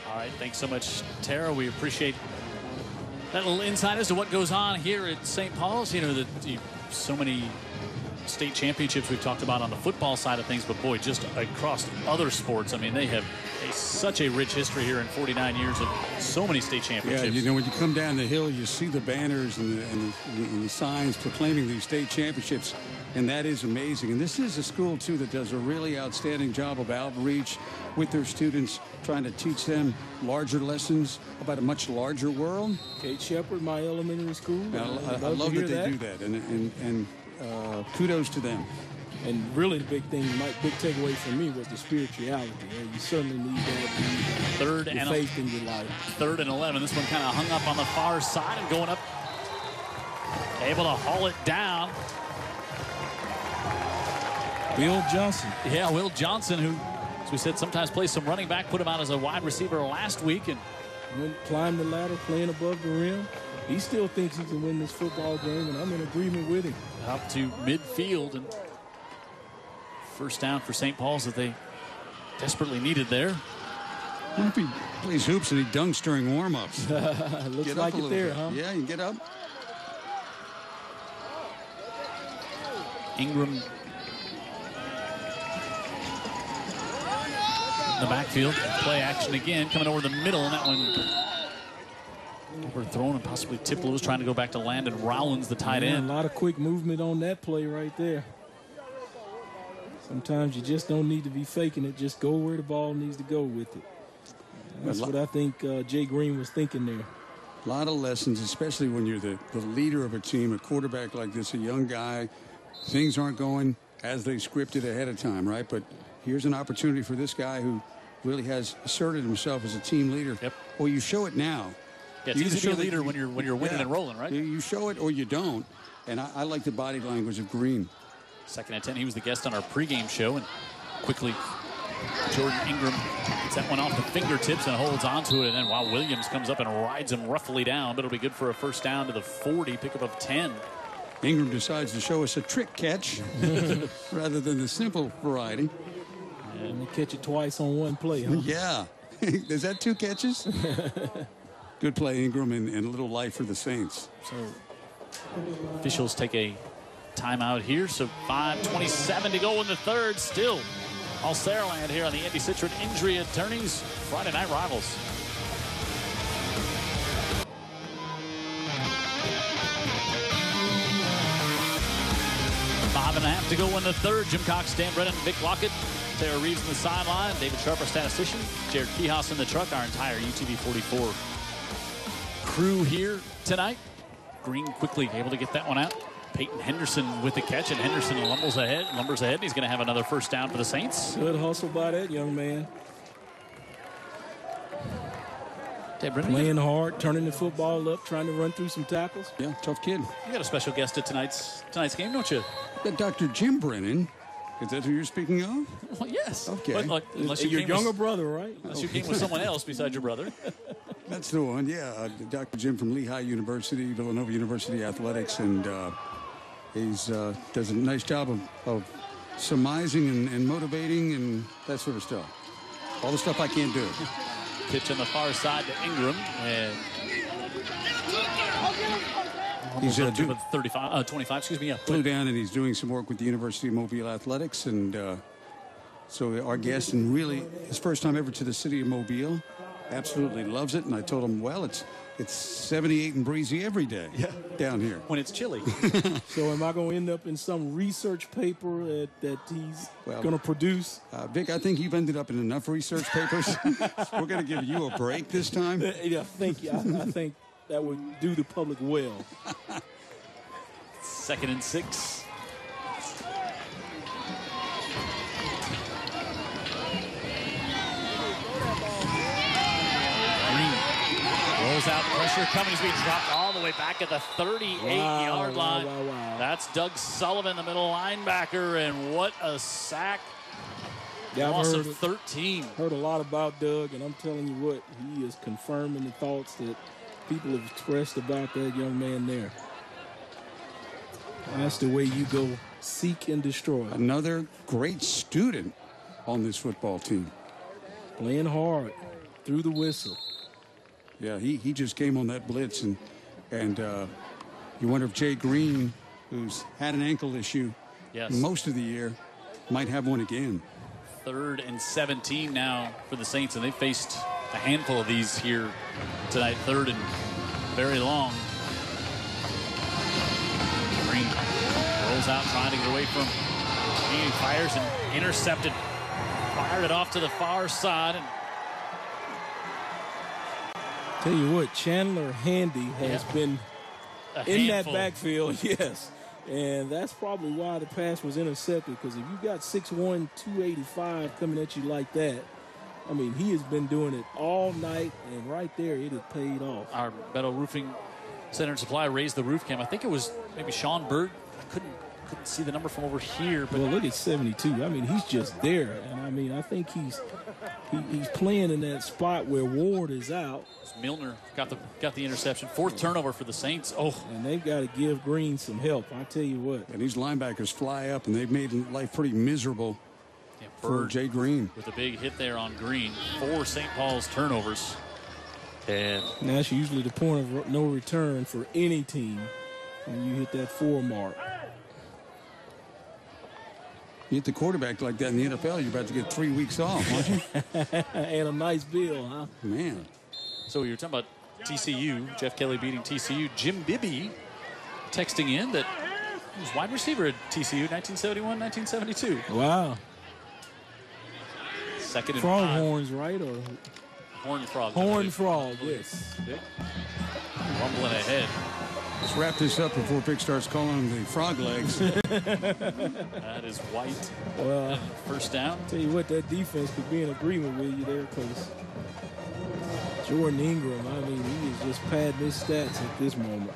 All right, thanks so much, Tara. We appreciate that little insight as to what goes on here at St. Paul's. You know, so many state championships we've talked about on the football side of things, but boy, just across other sports, I mean, they have such a rich history here in 49 years of so many state championships. Yeah, you know, when you come down the hill, you see the banners and the signs proclaiming these state championships, and that is amazing. And this is a school, too, that does a really outstanding job of outreach with their students, trying to teach them larger lessons about a much larger world. Kate Shepherd, my elementary school. I love that they do that, and kudos to them. And really the big takeaway for me was the spirituality. You certainly need that faith in your life. 3rd and 11. This one kind of hung up on the far side and going up. Able to haul it down. Will Johnson. Yeah, Will Johnson, who, as we said, sometimes plays some running back, put him out as a wide receiver last week. And climbed the ladder, playing above the rim. He still thinks he can win this football game, and I'm in agreement with him. Up to midfield, and first down for St. Paul's that they desperately needed there. I wonder if he plays hoops and he dunks during warm-ups. Looks like it there, huh? Yeah, you can get up. Ingram in the backfield. Play action again, coming over the middle, and that one overthrown and possibly tipped loose, trying to go back to Landon Rowlands, the tight end. A lot of quick movement on that play right there. Sometimes you just don't need to be faking it. Just go where the ball needs to go with it. That's what I think Jay Green was thinking there. A lot of lessons, especially when you're the leader of a team, a quarterback like this, a young guy. Things aren't going as they scripted ahead of time, right? But here's an opportunity for this guy who really has asserted himself as a team leader. Yep. Well, you show it now. Yeah, it's easy to be a leader when you're winning and rolling, right? You show it or you don't. And I like the body language of Green. 2nd and 10. He was the guest on our pregame show, and quickly Jordan Ingram gets that one off the fingertips and holds onto it. And then Williams comes up and rides him roughly down, but it'll be good for a first down to the 40, pickup of 10. Ingram decides to show us a trick catch rather than the simple variety. And they catch it twice on one play, huh? Yeah. Is that 2 catches? Good play, Ingram, and a little life for the Saints. So officials take a timeout here. So 5:27 to go in the 3rd. Still all Saraland here on the Andy Citron Injury Attorneys Friday Night Rivals. Five and a half to go in the 3rd. Jim Cox, Dan Brennan, Vic Lockett, Sarah Reeves in the sideline, David Sharp, our statistician, Jared Keyhouse in the truck, our entire UTV 44 crew here tonight. Green quickly able to get that one out. Peyton Henderson with the catch, and Henderson lumbers ahead, and he's going to have another first down for the Saints. Good hustle by that young man. Playing hard, turning the football up, trying to run through some tackles. Yeah, tough kid. You got a special guest at tonight's game, don't you? Dr. Jim Brennan, Is that who you're speaking of? Well, yes. Okay. But, like, unless you your came younger with, brother, right? unless you came with someone else besides your brother. That's the one, yeah. Dr. Jim from Lehigh University, Villanova University Athletics, and he's does a nice job of surmising and motivating and that sort of stuff. All the stuff I can't do. Pitch on the far side to Ingram, and he's 25. Excuse me. Yeah. Flew down and he's doing some work with the University of Mobile Athletics, and so our guest, and really his first time ever to the city of Mobile, absolutely loves it. And I told him, well, it's 78 and breezy every day down here when it's chilly. So am I going to end up in some research paper that he's going to produce? Vic, I think you've ended up in enough research papers. We're going to give you a break this time. Yeah, thank you. I think that would do the public well. 2nd and 6. Rolls out, pressure coming. He's being dropped all the way back at the 38-yard line. Wow. That's Doug Sullivan, the middle linebacker, and what a sack. Yeah, Loss of 13. Heard a lot about Doug, and I'm telling you what, he is confirming the thoughts that people have expressed about that young man there. That's the way you go seek and destroy. Another great student on this football team. Playing hard through the whistle. Yeah, he just came on that blitz, and you wonder if Jay Green, who's had an ankle issue most of the year, might have one again. 3rd and 17 now for the Saints, and they faced a handful of these here tonight. 3rd and very long. Green rolls out trying to get away from He fires and intercepted. Fired it off to the far side. And tell you what, Chandler Handy has been in that backfield, yes. And that's probably why the pass was intercepted, because if you got 6'1", 285 coming at you like that, I mean, he has been doing it all night, and right there, it had paid off. Our Metal Roofing Center and Supply raised the roof cam. I think it was maybe Sean Bird. I couldn't see the number from over here. But well, look at 72. I mean, he's just there. And, I mean, I think he's playing in that spot where Ward is out. Milner got the interception. 4th turnover for the Saints. Oh, and they've got to give Green some help. I tell you what. And these linebackers fly up, and they've made life pretty miserable for Jay Green. With a big hit there on Green. 4 St. Paul's turnovers. And that's usually the point of no return for any team when you hit that 4 mark. You hit the quarterback like that in the NFL, you're about to get 3 weeks off, aren't you? And a nice bill, huh? Man. So you're talking about TCU, Jeff Kelly beating TCU. Jim Bibby texting in that he was wide receiver at TCU 1971, 1972. Wow. 2nd and 5. Froghorns, right? Or Horned Frog. Horned Frog, yes. Rumbling ahead. Let's wrap this up before Vic starts calling them the frog legs. That is White. Well, 1st down. Tell you what, that defense could be in agreement with you there, because Jordan Ingram, I mean, he is just padding his stats at this moment.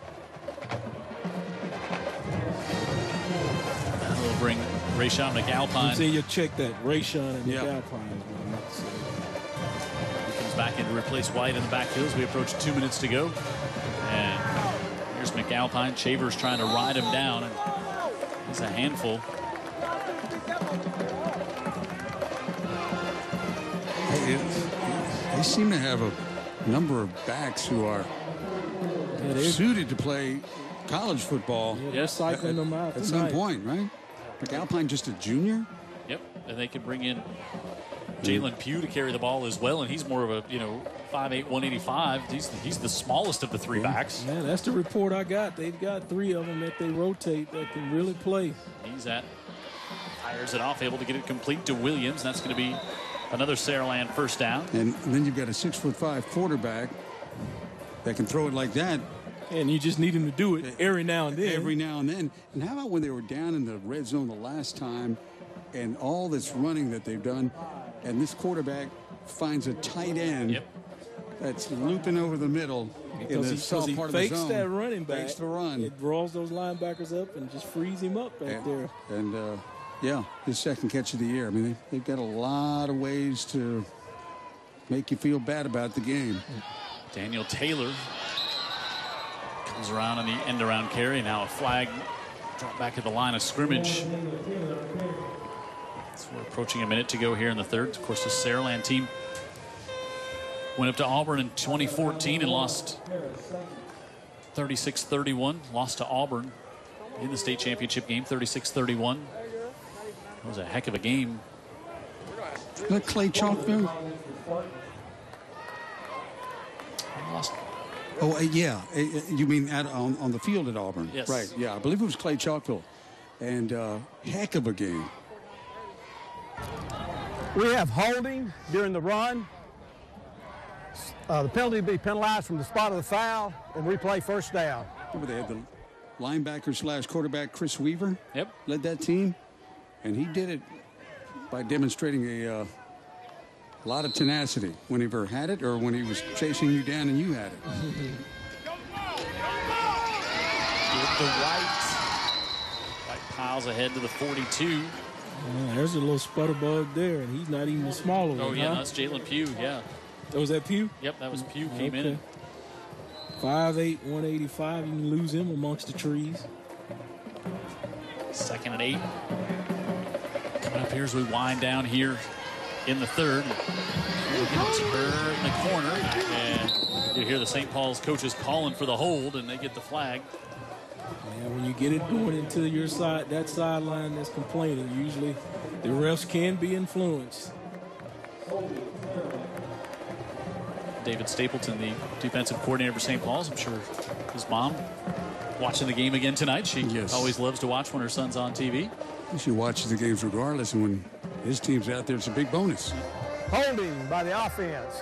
We'll bring Rayshawn McAlpine. So you'll check that. Rayshawn and McAlpine is what I'm about to say. He comes back in to replace White in the backfield as we approach 2 minutes to go. And here's McAlpine. Shavers trying to ride him down, and he's a handful. They seem to have a number of backs who are suited to play college football. Yeah, they're cycling them out at some point, right? McAlpine just a junior? Yep, and they can bring in Jalen Pugh to carry the ball as well, and he's more of a 5'8", 185. He's the smallest of the 3 backs. Yeah, that's the report I got. They've got 3 of them that they rotate that can really play. Fires it off, able to get it complete to Williams. That's going to be another Saraland 1st down. And then you've got a 6'5" quarterback that can throw it like that. And you just need him to do it every now and then. Every now and then. And how about when they were down in the red zone the last time, and all this running that they've done, and this quarterback finds a tight end that's looping over the middle in the soft part of the zone. Fakes that running back. Fakes the run. It draws those linebackers up and just frees him up back there. And Yeah, his second catch of the year. I mean, they've got a lot of ways to make you feel bad about the game. Daniel Taylor comes around on the end-around carry. Now a flag dropped back at the line of scrimmage. So we're approaching a minute to go here in the third. Of course, the Saraland team went up to Auburn in 2014 and lost 36-31. Lost to Auburn in the state championship game, 36-31. That was a heck of a game. Is that Clay Chalkville? Lost. Oh, yeah. You mean on the field at Auburn? Yes. Right, yeah. I believe it was Clay Chalkville. And heck of a game. We have holding during the run. The penalty will be penalized from the spot of the foul and replay first down. Remember they had the linebacker / quarterback Chris Weaver. Yep. Led that team. And he did it by demonstrating a lot of tenacity when he ever had it or when he was chasing you down and you had it. The White piles ahead to the 42. There's a little sputter bug there, and he's not even the smaller one. Oh, yeah, that's Jalen Pugh, yeah. Oh, was that Pugh? Yep, that was Pugh, came in. 5'8", 185. You can lose him amongst the trees. 2nd and 8. Coming up here as we wind down here in the third. We're going to turn the corner, and you hear the St. Paul's coaches calling for the hold, and they get the flag. Yeah, when you get it going into your side, that sideline that's complaining, usually the refs can be influenced. David Stapleton, the defensive coordinator for St. Paul's. I'm sure his mom watching the game again tonight. She always loves to watch when her son's on TV. She watches the games regardless, and when his team's out there, it's a big bonus. Holding by the offense.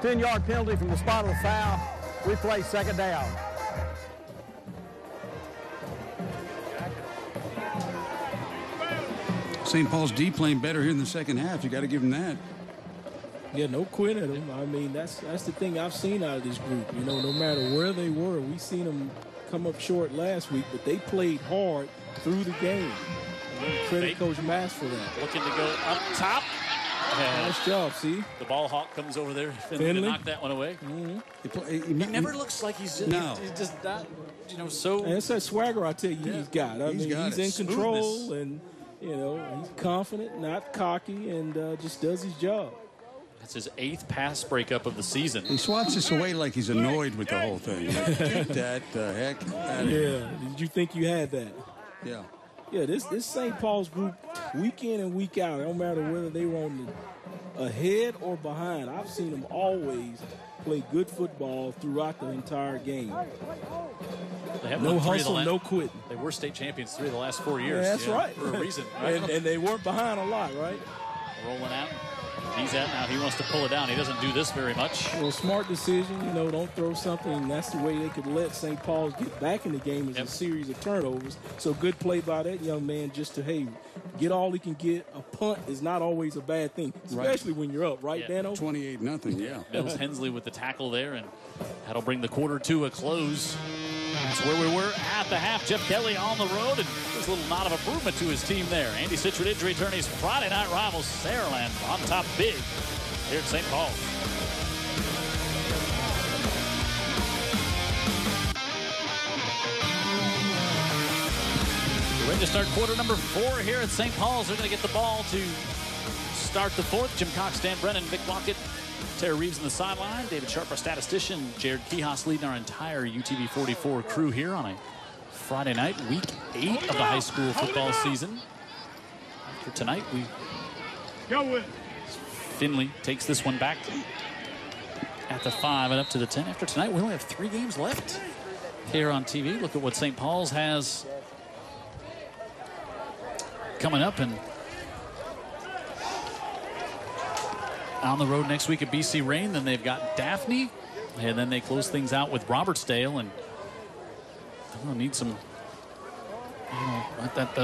10-yard penalty from the spot of the foul. Replay second down. St. Paul's D playing better here in the second half. You got to give them that. Yeah, no quitting them. I mean, that's the thing I've seen out of this group. You know, no matter where they were, we seen them come up short last week, but they played hard through the game. Credit Coach Mass for that. Looking to go up top. Nice job, see? The ball hawk comes over there. Finley to knock that one away. Mm-hmm. He never looks like he's just not, so. And it's that swagger I tell you he's got. I mean, he's in control and, he's confident, not cocky, and just does his job. That's his 8th pass breakup of the season. He swats this away like he's annoyed with the whole thing. Like, get that the heck out of here. Did you think you had that? Yeah. Yeah, this St. Paul's group, week in and week out, no matter whether they were on the ahead or behind, I've seen them always play good football throughout the entire game. They have no hustle, no quitting. They were state champions 3 of the last 4 years. Yeah, that's right. For a reason. Right? and they weren't behind a lot, right? Rolling out. He's out now. He wants to pull it down. He doesn't do this very much. Well, smart decision. Don't throw something. And that's the way they could let St. Paul's get back in the game is a series of turnovers. So good play by that young man just to, get all he can get. A punt is not always a bad thing, especially when you're up, right, Dano? 28-0, yeah. Mills Hensley with the tackle there, and that'll bring the quarter to a close. That's where we were at the half. Jeff Kelly on the road, and there's a little nod of improvement to his team there. Andy Citron injury attorneys Friday night rivals Saraland on top big here at St. Paul. We're ready to start quarter number 4 here at St. Paul's. They're going to get the ball to start the 4th. Jim Cox, Dan Brennan, Vic Lockett, Tara Reeves in the sideline. David Sharp, our statistician. Jared Kihos leading our entire UTV 44 crew here on a Friday night, week 8 of the high school football season. After tonight, Finley takes this one back at the 5 and up to the 10. After tonight, we only have 3 games left here on TV. Look at what St. Paul's has coming up, and on the road next week at BC Rain. Then they've got Daphne, and then they close things out with Robertsdale, and they'll need some, that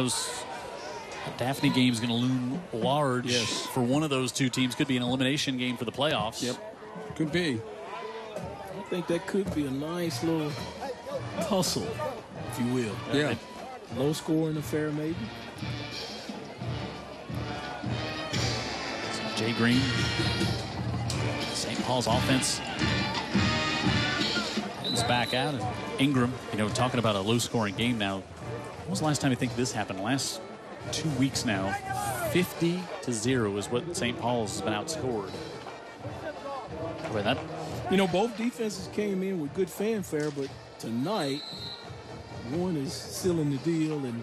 Daphne game is going to loom large for one of those 2 teams. Could be an elimination game for the playoffs. Yep, could be. I think that could be a nice little tussle, if you will. Yeah. Low scoring affair, maybe. Jay Green. St. Paul's offense is back out. And Ingram, talking about a low-scoring game now. When was the last time you think this happened? Last 2 weeks now. 50-0 is what St. Paul's has been outscored. Boy, that. Both defenses came in with good fanfare, but tonight, one is sealing the deal and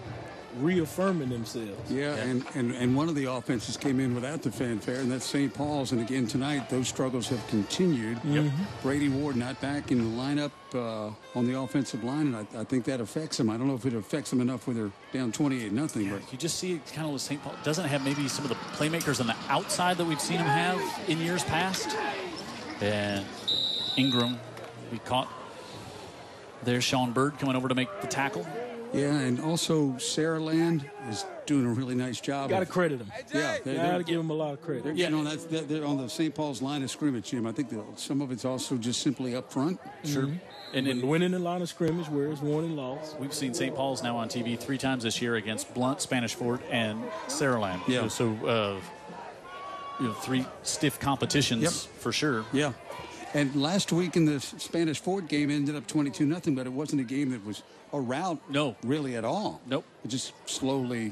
reaffirming themselves. Yeah, and one of the offenses came in without the fanfare, and that's St. Paul's. And again, tonight, those struggles have continued. Yep. Brady Ward not back in the lineup on the offensive line, and I think that affects them. I don't know if it affects them enough when they're down 28-0. But you just see it kind of with St. Paul. Doesn't have maybe some of the playmakers on the outside that we've seen him have in years past. And Ingram, we caught there. Sean Bird coming over to make the tackle. Yeah, and also Saraland is doing a really nice job. Got to credit him. Yeah, got to give him a lot of credit. They're on the St. Paul's line of scrimmage, Jim. I think some of it's also just simply up front. Sure. And winning the line of scrimmage where it's won and lost. We've seen St. Paul's now on TV 3 times this year against Blunt, Spanish Fort, and Saraland. Yeah. So 3 stiff competitions for sure. Yeah. And last week in the Spanish Fort game ended up 22-0, but it wasn't a game that was a rout really at all. Nope. It just slowly,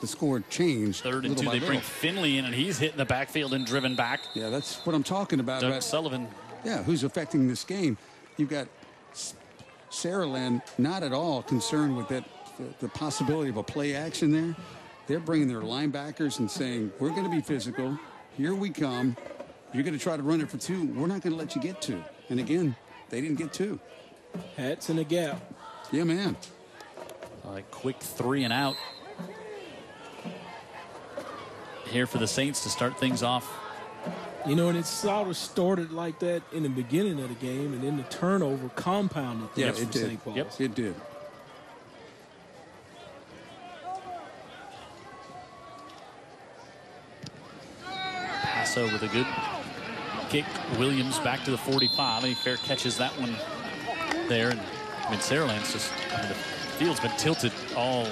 the score changed. 3rd and 2, they bring Finley in, and he's hitting the backfield and driven back. Yeah, that's what I'm talking about. Doug Sullivan. Yeah, who's affecting this game. You've got Saraland not at all concerned with that, the possibility of a play action there. They're bringing their linebackers and saying, we're going to be physical. Here we come. You're going to try to run it for 2. We're not going to let you get 2. And again, they didn't get 2. Hats in the gap. Yeah, man. Quick 3 and out here for the Saints to start things off. And it sort of started like that in the beginning of the game, and then the turnover compounded. Yeah, it did. St. Paul's. Yep, it did. So with a good kick, Williams back to the 45, and he fair catches that one there. And Saraland's just, the field's been tilted all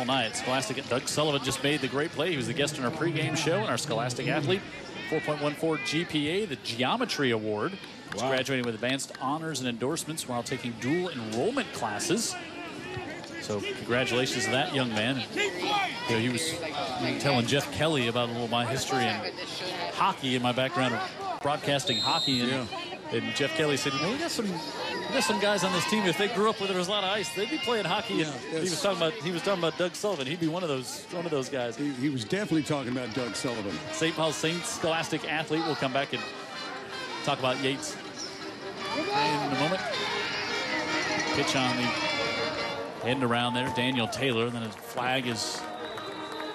night. Scholastic, Doug Sullivan just made the great play. He was the guest on our pregame show, and our Scholastic athlete, 4.14 GPA, the Geometry Award. He's graduating with advanced honors and endorsements while taking dual enrollment classes. So congratulations to that young man. He was telling Jeff Kelly about a little of my history in hockey and my background of broadcasting hockey. And Jeff Kelly said, we got some guys on this team. If they grew up where there was a lot of ice, they'd be playing hockey. Yeah, and he was talking about Doug Sullivan. He'd be one of those guys. He was definitely talking about Doug Sullivan. St. Paul Saints Scholastic athlete. We'll come back and talk about Yates in a moment. Pitch on the end around there, Daniel Taylor. Then his flag is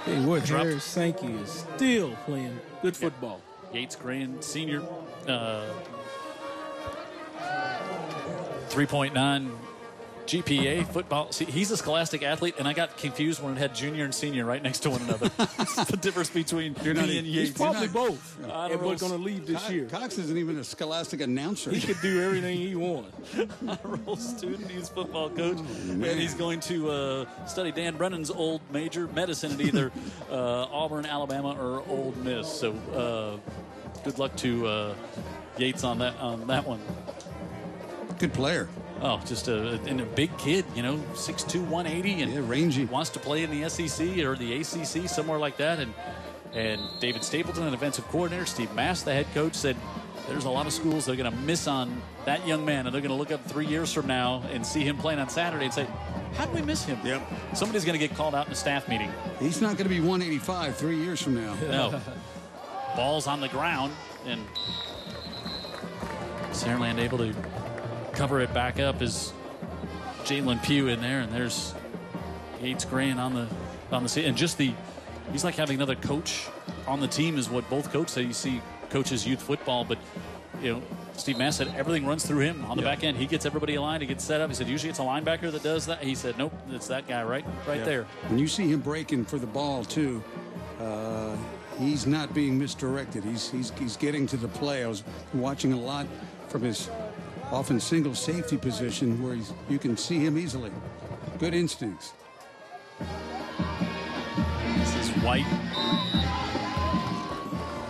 dropped. Harris Sankey is still playing good football. Yates Grand Senior, 3.9 GPA football. See, he's a Scholastic athlete, and I got confused when it had junior and senior right next to one another. It's the difference between me and Yates. He's probably both. But going to leave this year. Cox isn't even a Scholastic announcer. He could do everything he wanted. Honor roll student, he's football coach, and he's going to study Dan Brennan's old major, medicine, at either Auburn, Alabama, or Ole Miss. So good luck to Yates on that one. Good player. Oh, just a big kid, 6'2", 180, and rangy. Wants to play in the SEC or the ACC, somewhere like that. And David Stapleton, an offensive coordinator, Steve Mass, the head coach, said there's a lot of schools that are going to miss on that young man, and they're going to look up 3 years from now and see him playing on Saturday and say, how did we miss him? Yep. Somebody's going to get called out in a staff meeting. He's not going to be 185 3 years from now. No. Ball's on the ground, and Saraland able to cover it back up as Jalen Pugh in there, and there's Yates Grant on the scene. And just he's like having another coach on the team is what both coaches say. You see coaches youth football, but Steve Mass said everything runs through him on the back end. He gets everybody aligned, he gets set up. He said usually it's a linebacker that does that. He said nope, it's that guy right there. When you see him breaking for the ball too, he's not being misdirected. He's getting to the play. I was watching a lot from his often single safety position where you can see him easily. Good instincts. This is White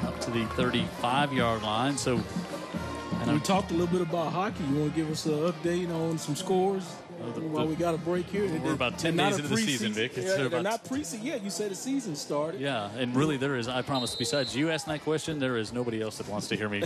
up to the 35-yard line. So we talked a little bit about hockey. You want to give us an update on some scores while we got a break here? We're about 10 days into the season, Vic. They're not preseason yet. You said the season started. Yeah, and really there is, I promise, besides you asking that question, there is nobody else that wants to hear me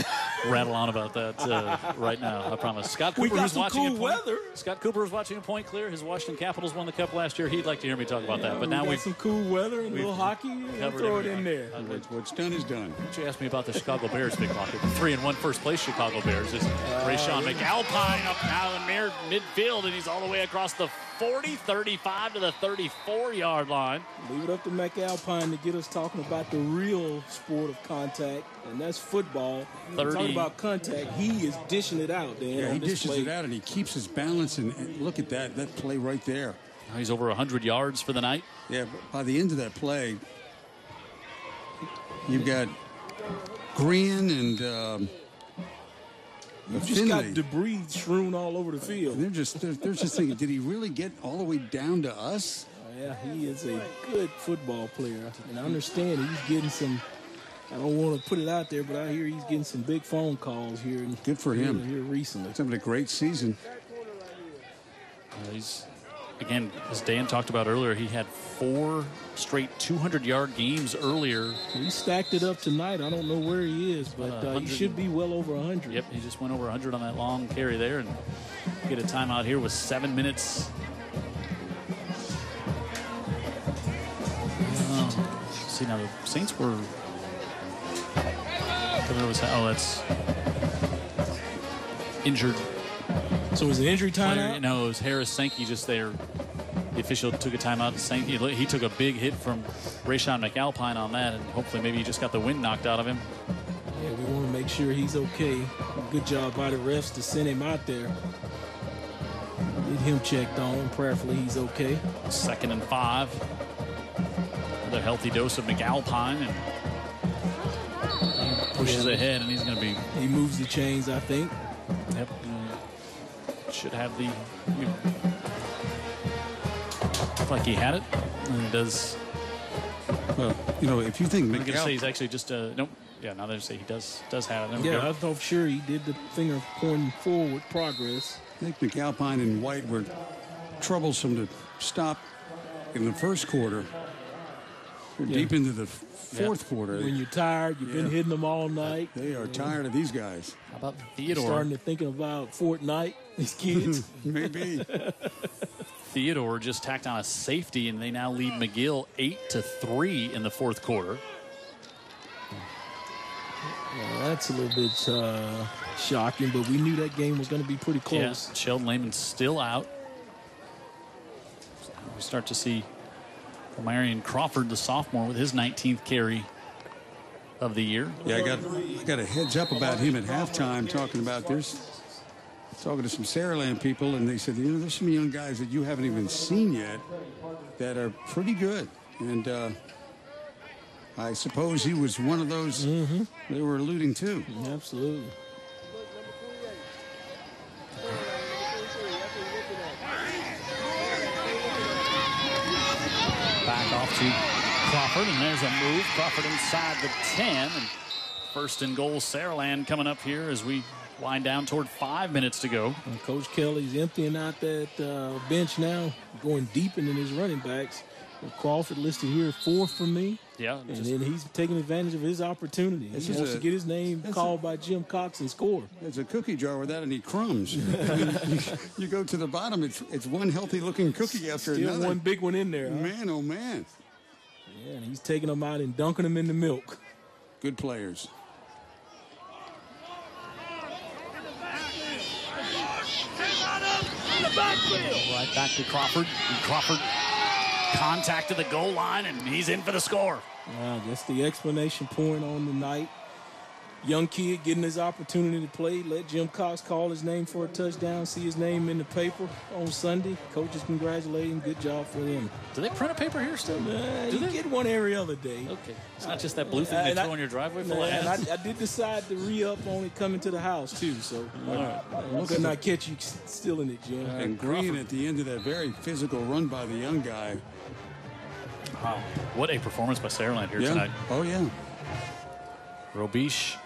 rattle on about that right now. I promise. Scott Cooper, who's watching cool weather. Scott Cooper is watching a Point Clear. His Washington Capitals won the Cup last year. He'd like to hear me talk about that. But now we've some cool weather and a little hockey. We'll throw it in there. What's done is done. Why don't you ask me about the Chicago Bears, Big Locker? 3-1 first place Chicago Bears. Is Rayshawn McAlpine up now in midfield, and he's all the way across the 40, 35 to the 34-yard line. Leave it up to McAlpine to get us talking about the real sport of contact, and that's football. Talking about contact, he is dishing it out, Dan. Yeah, he dishes it out, and he keeps his balance, and look at that play right there. Now he's over 100 yards for the night. Yeah, but by the end of that play, you've got Green and you've just got debris strewn all over the field. And they're just thinking, did he really get all the way down to us? Yeah, he is a good football player. And I understand he's getting some, I don't want to put it out there, but I hear he's getting some big phone calls here. Good for him. Here recently. It's having a great season. He's, again, as Dan talked about earlier, he had 4 straight 200-yard games earlier. He stacked it up tonight. I don't know where he is, but he should be well over 100. Yep, he just went over 100 on that long carry there, and get a timeout here with 7 minutes. See, now the Saints were... Oh, that's injured. So was the injury timeout? No, it was Harris Sankey just there. The official took a timeout. He took a big hit from Rayshawn McAlpine on that, and hopefully maybe he just got the wind knocked out of him. Yeah, we want to make sure he's okay. Good job by the refs to send him out there. Get him checked on. Prayerfully he's okay. 2nd and 5. With a healthy dose of McAlpine, and he pushes ahead, and he's going to be... He moves the chains, I think. Yep. Should have the... Looked like he had it, and it does... Well, if you think I'm going to say he's actually just... nope. Yeah, now they say he does have it. Yeah, I thought sure he did the finger pointing forward progress. I think McAlpine and White were troublesome to stop in the first quarter. We're deep into the fourth quarter. When you're tired, you've been hitting them all night. They are tired of these guys. How about Theodore? Starting to thinking about Fortnite, these kids. Maybe. Theodore just tacked on a safety, and they now lead McGill 8-3 in the fourth quarter. Well, that's a little bit shocking, but we knew that game was going to be pretty close. Yeah, Sheldon Lehman's still out. So we start to see Marion Crawford, the sophomore, with his 19th carry of the year. Yeah, I got a heads up about him at halftime, talking to some Saraland people, and they said, there's some young guys that you haven't even seen yet that are pretty good. And I suppose he was one of those they were alluding to. Absolutely. Back off to Crawford, and there's a move. Crawford inside the 10, and first and goal, Saraland coming up here as we wind down toward 5 minutes to go. And Coach Kelly's emptying out that bench now, going deep into his running backs. And Crawford listed here 4th for me. Yeah. And then he's taking advantage of his opportunity. He wants to get his name called by Jim Cox and score. It's a cookie jar without any crumbs. you go to the bottom, it's one healthy-looking cookie after Still another. One big one in there. Man, oh, man. Yeah, and he's taking them out and dunking them in the milk. Good players. Right back to Crawford. And Crawford contact to the goal line, and he's in for the score. That's the explanation point on the night. Young kid getting his opportunity to play. Let Jim Cox call his name for a touchdown. See his name in the paper on Sunday. Coaches congratulate him. Good job for them. Do they print a paper here still? You get one every other day. Okay. It's not just that blue thing they throw in your driveway for and I did decide to re-up on it coming to the house, too. So I could not catch you stealing it, Jim. And Green at the end of that very physical run by the young guy. Wow. What a performance by Saraland here tonight. Oh, yeah. Robiche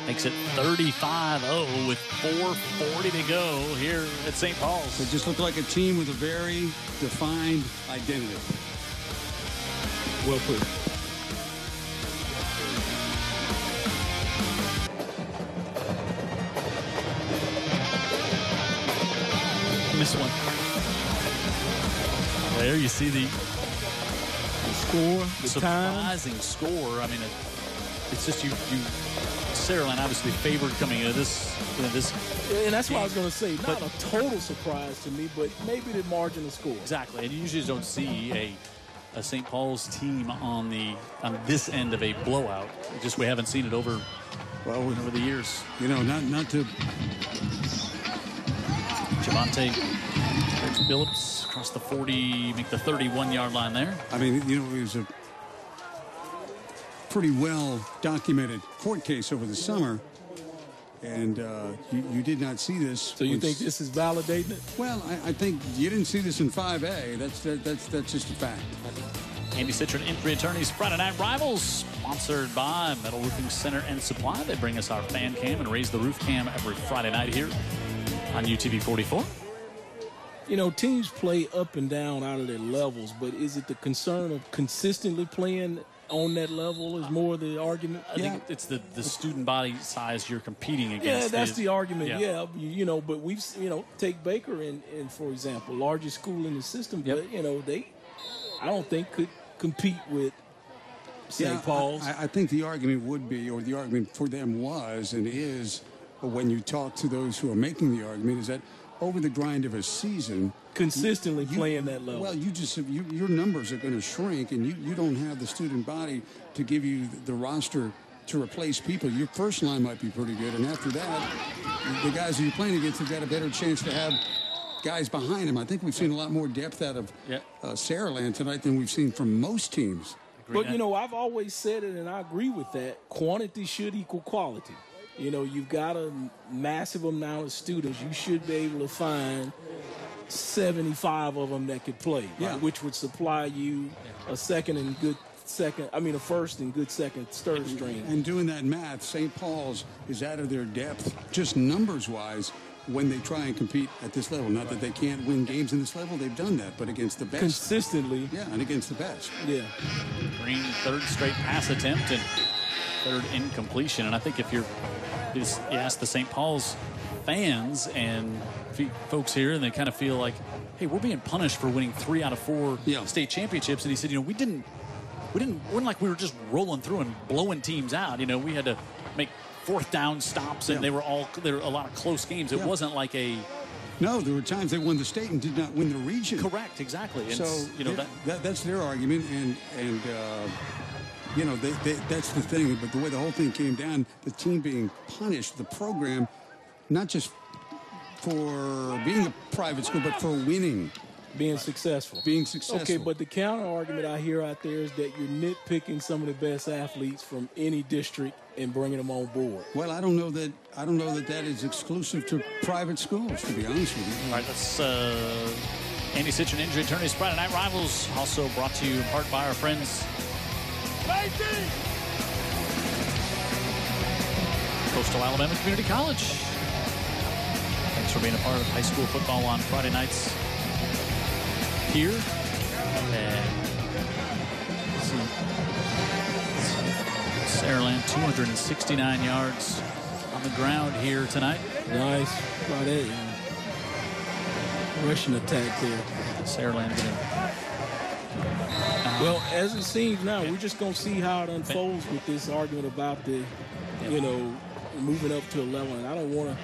makes it 35-0 with 4:40 to go here at St. Paul's. It just looked like a team with a very defined identity. Well put. Miss one. There you see the score, the surprising score. I mean, it's just you. Saraland obviously favored coming into this. And that's what I was going to say. Not a total surprise to me, but maybe the margin of score. Exactly, and you usually don't see a St. Paul's team on this end of a blowout. We haven't seen it over the years. You know, not to. Javante Phillips across the 40, make the 31-yard line there. I mean, you know, it was a pretty well documented court case over the summer, and you did not see this. So you think this is validating it? Well, I think you didn't see this in 5A. That's just a fact. Andy Citron Injury Attorneys Friday Night Rivals, sponsored by Metal Roofing Center and Supply. They bring us our fan cam and raise the roof cam every Friday night here on UTV 44. You know, teams play up and down out of their levels, but is it the concern of consistently playing on that level is more the argument? I think it's the student body size you're competing against. Yeah, that's the argument. Yeah, you know, but we've, you know, take Baker and for example, largest school in the system, but, you know, I don't think could compete with St. Paul's. I think the argument would be, or the argument for them was and is, when you talk to those who are making the argument, is that over the grind of a season, consistently playing that level. Well, your numbers are going to shrink, and you don't have the student body to give you the roster to replace people. Your first line might be pretty good, and after that, the guys that you're playing against have got a better chance to have guys behind them. I think we've seen a lot more depth out of Saraland tonight than we've seen from most teams. But, you know, I've always said it, and I agree with that. Quantity should equal quality. You know, you've got a massive amount of students. You should be able to find 75 of them that could play, right? Which would supply you a first and good second, third string. And doing that math, St. Paul's is out of their depth, just numbers-wise, when they try and compete at this level. Not that they can't win games in this level, they've done that, but against the best. Consistently. Yeah, and against the best. Yeah. Green, third straight pass attempt and third incompletion. And I think if you ask the St. Paul's fans and folks here, and they kind of feel like, hey, we're being punished for winning 3 out of 4 state championships. And he said, you know, we weren't like we were just rolling through and blowing teams out. You know, we had to make fourth down stops, and there were a lot of close games. It wasn't like No, there were times they won the state and did not win the region. Correct, exactly. And so, you know, that's their argument, and you know, that's the thing. But the way the whole thing came down, the team being punished, the program, not just for being a private school, but for winning. Being successful. Okay, but the counter argument I hear out there is that you're nitpicking some of the best athletes from any district and bringing them on board. Well, I don't know that is exclusive to private schools, to be honest with you. All right, let's Andy Citron Injury Attorneys Friday Night Rivals, also brought to you in part by our friends Coastal Alabama Community College. Thanks for being a part of high school football on Friday nights here. And Saraland 269 yards on the ground here tonight. Nice. Right, rushing attack there. Saraland getting. Well, as it seems now, we're just going to see how it unfolds with this argument about the, you know, moving up to a level. And I don't want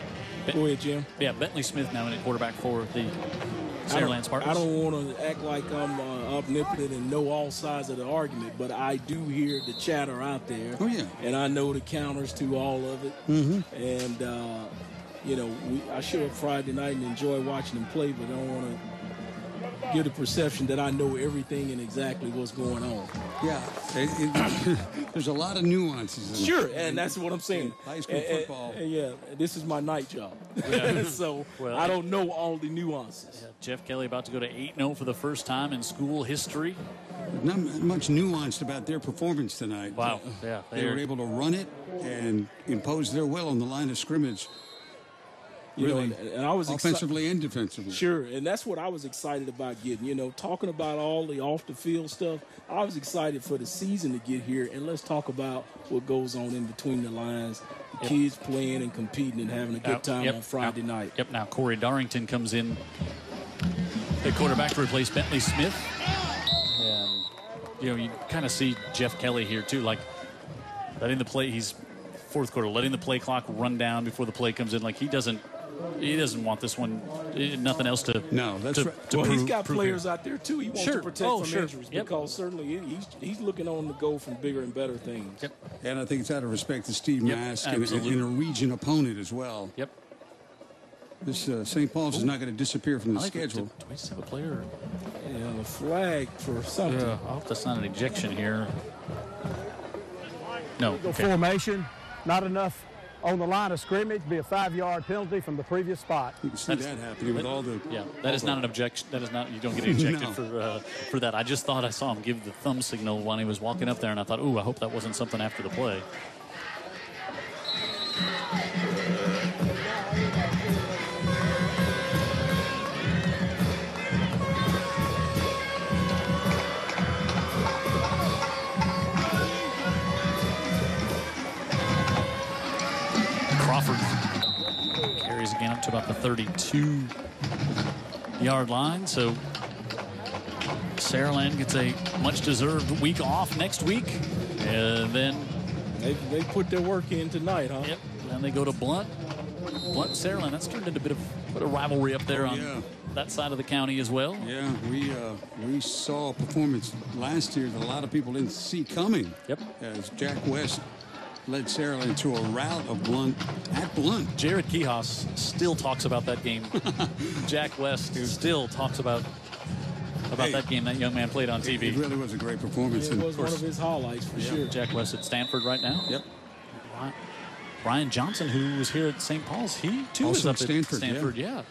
to. Go ahead, Jim. Yeah, Bentley Smith now in at quarterback for the Saraland Spartans. I don't want to act like I'm omnipotent and know all sides of the argument, but I do hear the chatter out there. Oh, yeah. And I know the counters to all of it. Mm-hmm. And, you know, I show up Friday night and enjoy watching them play, but I don't want to give the perception that I know everything and exactly what's going on. Yeah, there's a lot of nuances. Sure, and that's what I'm saying. High school football. Yeah, this is my night job. So I don't know all the nuances. Yeah, Jeff Kelly about to go to 8-0 for the first time in school history. not much nuanced about their performance tonight. Wow. Yeah. They were able to run it and impose their will on the line of scrimmage. Really, and I was offensively and defensively. Sure, and that's what I was excited about getting. Talking about all the off-the-field stuff, I was excited for the season to get here, and let's talk about what goes on in between the lines. The kids playing and competing and having a good time on Friday night. Yep, now Corey Darrington comes in at quarterback to replace Bentley Smith. And, you kind of see Jeff Kelly here, too, like letting the play, he's fourth quarter, letting the play clock run down before the play comes in. Like he doesn't want this one, nothing else to. No, that's right. Well, he's got players out there too. He wants to protect from injuries yep. because certainly he's looking on to go from bigger and better things. Yep. And I think it's out of respect to Steve Mask and a region opponent as well. Yep. This St. Paul's is not going to disappear from the schedule. Do we just have a player? Yeah, a flag for something. I hope that's not an ejection here. No. Formation, not enough on the line of scrimmage, be a 5-yard penalty from the previous spot. You can see that happening with all the... Yeah, that is not an objection. That is not, you don't get ejected for that. I just thought I saw him give the thumb signal when he was walking up there, and I thought, ooh, I hope that wasn't something after the play. Crawford carries again up to about the 32-yard line. So Saraland gets a much-deserved week off next week. And then they put their work in tonight, huh? Yep. And they go to Blunt. Blunt and Saraland. That's turned into a bit of rivalry up there on that side of the county as well. Yeah, we saw a performance last year that a lot of people didn't see coming. Yep. As Jack West led Saraland to a rout of Blunt at Blunt. Jared Kihas still talks about that game. Jack West still talks about that game that young man played on TV. It really was a great performance. It was one of his highlights for sure. Jack West at Stanford right now. Yep. Brian Johnson, who was here at St. Paul's, he too also was up at Stanford. Yeah.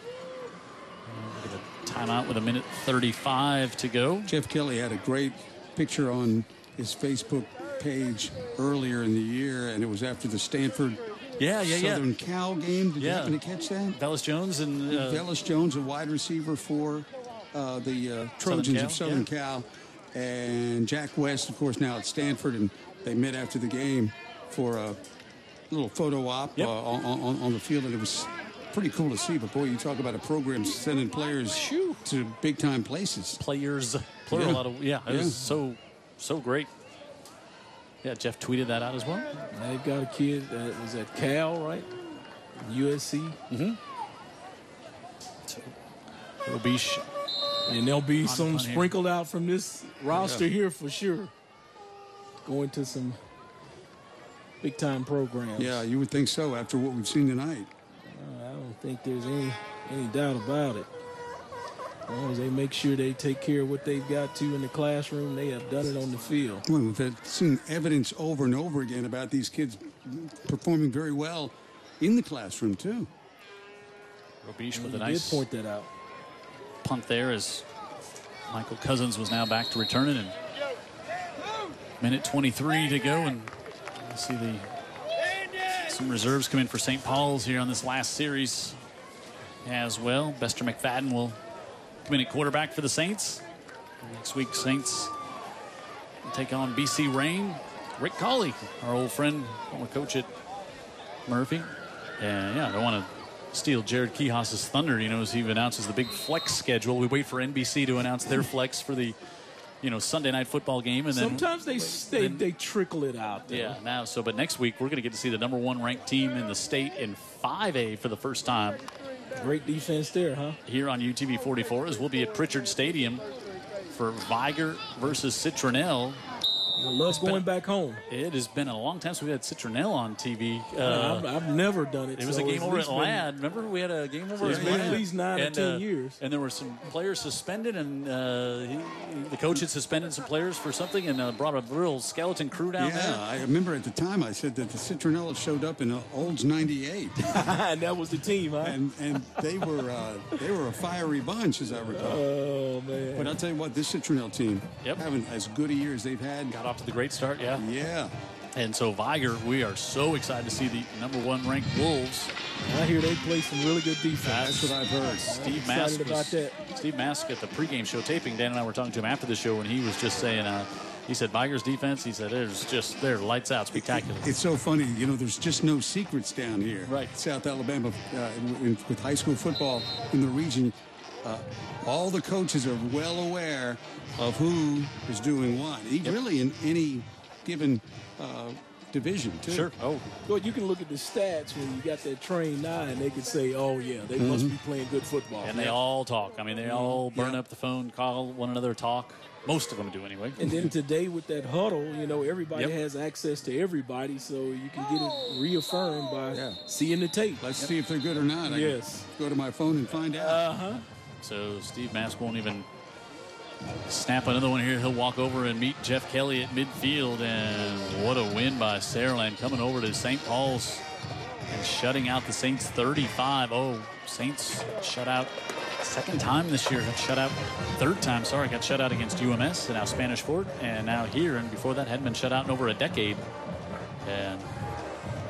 Timeout with 1:35 to go. Jeff Kelly had a great picture on his Facebook page earlier in the year, and it was after the Stanford Southern Cal game. Did you happen to catch that? Velus Jones and Velus Jones, a wide receiver for the Trojans of Southern Cal, and Jack West, of course, now at Stanford, and they met after the game for a little photo op on the field, and it was pretty cool to see. But boy, you talk about a program sending players to big time places. Players, plural. It was so great. Yeah, Jeff tweeted that out as well. They've got a kid that was at Cal, right? USC. Mm-hmm. So, and there'll be some sprinkled out from this roster here for sure. Going to some big-time programs. Yeah, you would think so after what we've seen tonight. I don't think there's any doubt about it. As long as they make sure they take care of what they've got to in the classroom, they have done it on the field. Well, we've seen evidence over and over again about these kids performing very well in the classroom, too. Robiche with a did nice point that out. Punt there as Michael Cousins was now back to return it. And 1:23 to go, and we'll see some reserves come in for St. Paul's here on this last series as well. Bester McFadden will come in at quarterback for the Saints. Next week, Saints will take on BC Reign. Rick Cawley, our old friend, former coach at Murphy. And I don't want to steal Jared Kihas's thunder, as he announces the big flex schedule. We wait for NBC to announce their flex for the, Sunday night football game, and then sometimes they trickle it out there. Yeah, but next week we're going to get to see the #1 ranked team in the state in 5A for the first time. Great defense there, huh? Here on UTV 44, as we'll be at Pritchard Stadium for Viger versus Citronelle. I love going back home. It has been a long time since we had Citronelle on TV. I've never done it. It was a game over at Ladd. Remember, we had a game over at Ladd. At least 9 or 10 years. And there were some players suspended, and the coach had suspended some players for something and brought a real skeleton crew down there. Yeah, I remember at the time I said that the Citronella showed up in Olds 98. And that was the team, huh? And they were a fiery bunch, as I recall. Oh, man. But I'll tell you what, this Citronelle team, having as good a year as they've had. Got off to the great start, yeah. Yeah. And so Viger, we are so excited to see the #1 ranked Wolves. I hear they play some really good defense. That's what I've heard. Steve Mask at the pregame show taping. Dan and I were talking to him after the show, and he was just saying, he said Viger's defense, he said they're lights out, spectacular. It's so funny, there's just no secrets down here. Right. South Alabama, with high school football in the region, all the coaches are well aware of who is doing what. Really in any given division, too. Sure. Oh. Well, you can look at the stats when you got that trained eye, and they can say, oh, yeah, they must be playing good football. And they all talk. I mean, they all burn up the phone, call one another, talk. Most of them do anyway. And then today with that huddle, everybody has access to everybody, so you can get it reaffirmed by seeing the tape. Let's see if they're good or not. Yes. I can go to my phone and find out. Uh-huh. So Steve Mask won't even snap another one here. He'll walk over and meet Jeff Kelly at midfield. And what a win by Saraland, coming over to St. Paul's and shutting out the Saints 35. Oh, Saints shut out second time this year. Got shut out third time. Sorry, got shut out against UMS and now Spanish Fort. And now here. And before that hadn't been shut out in over a decade. And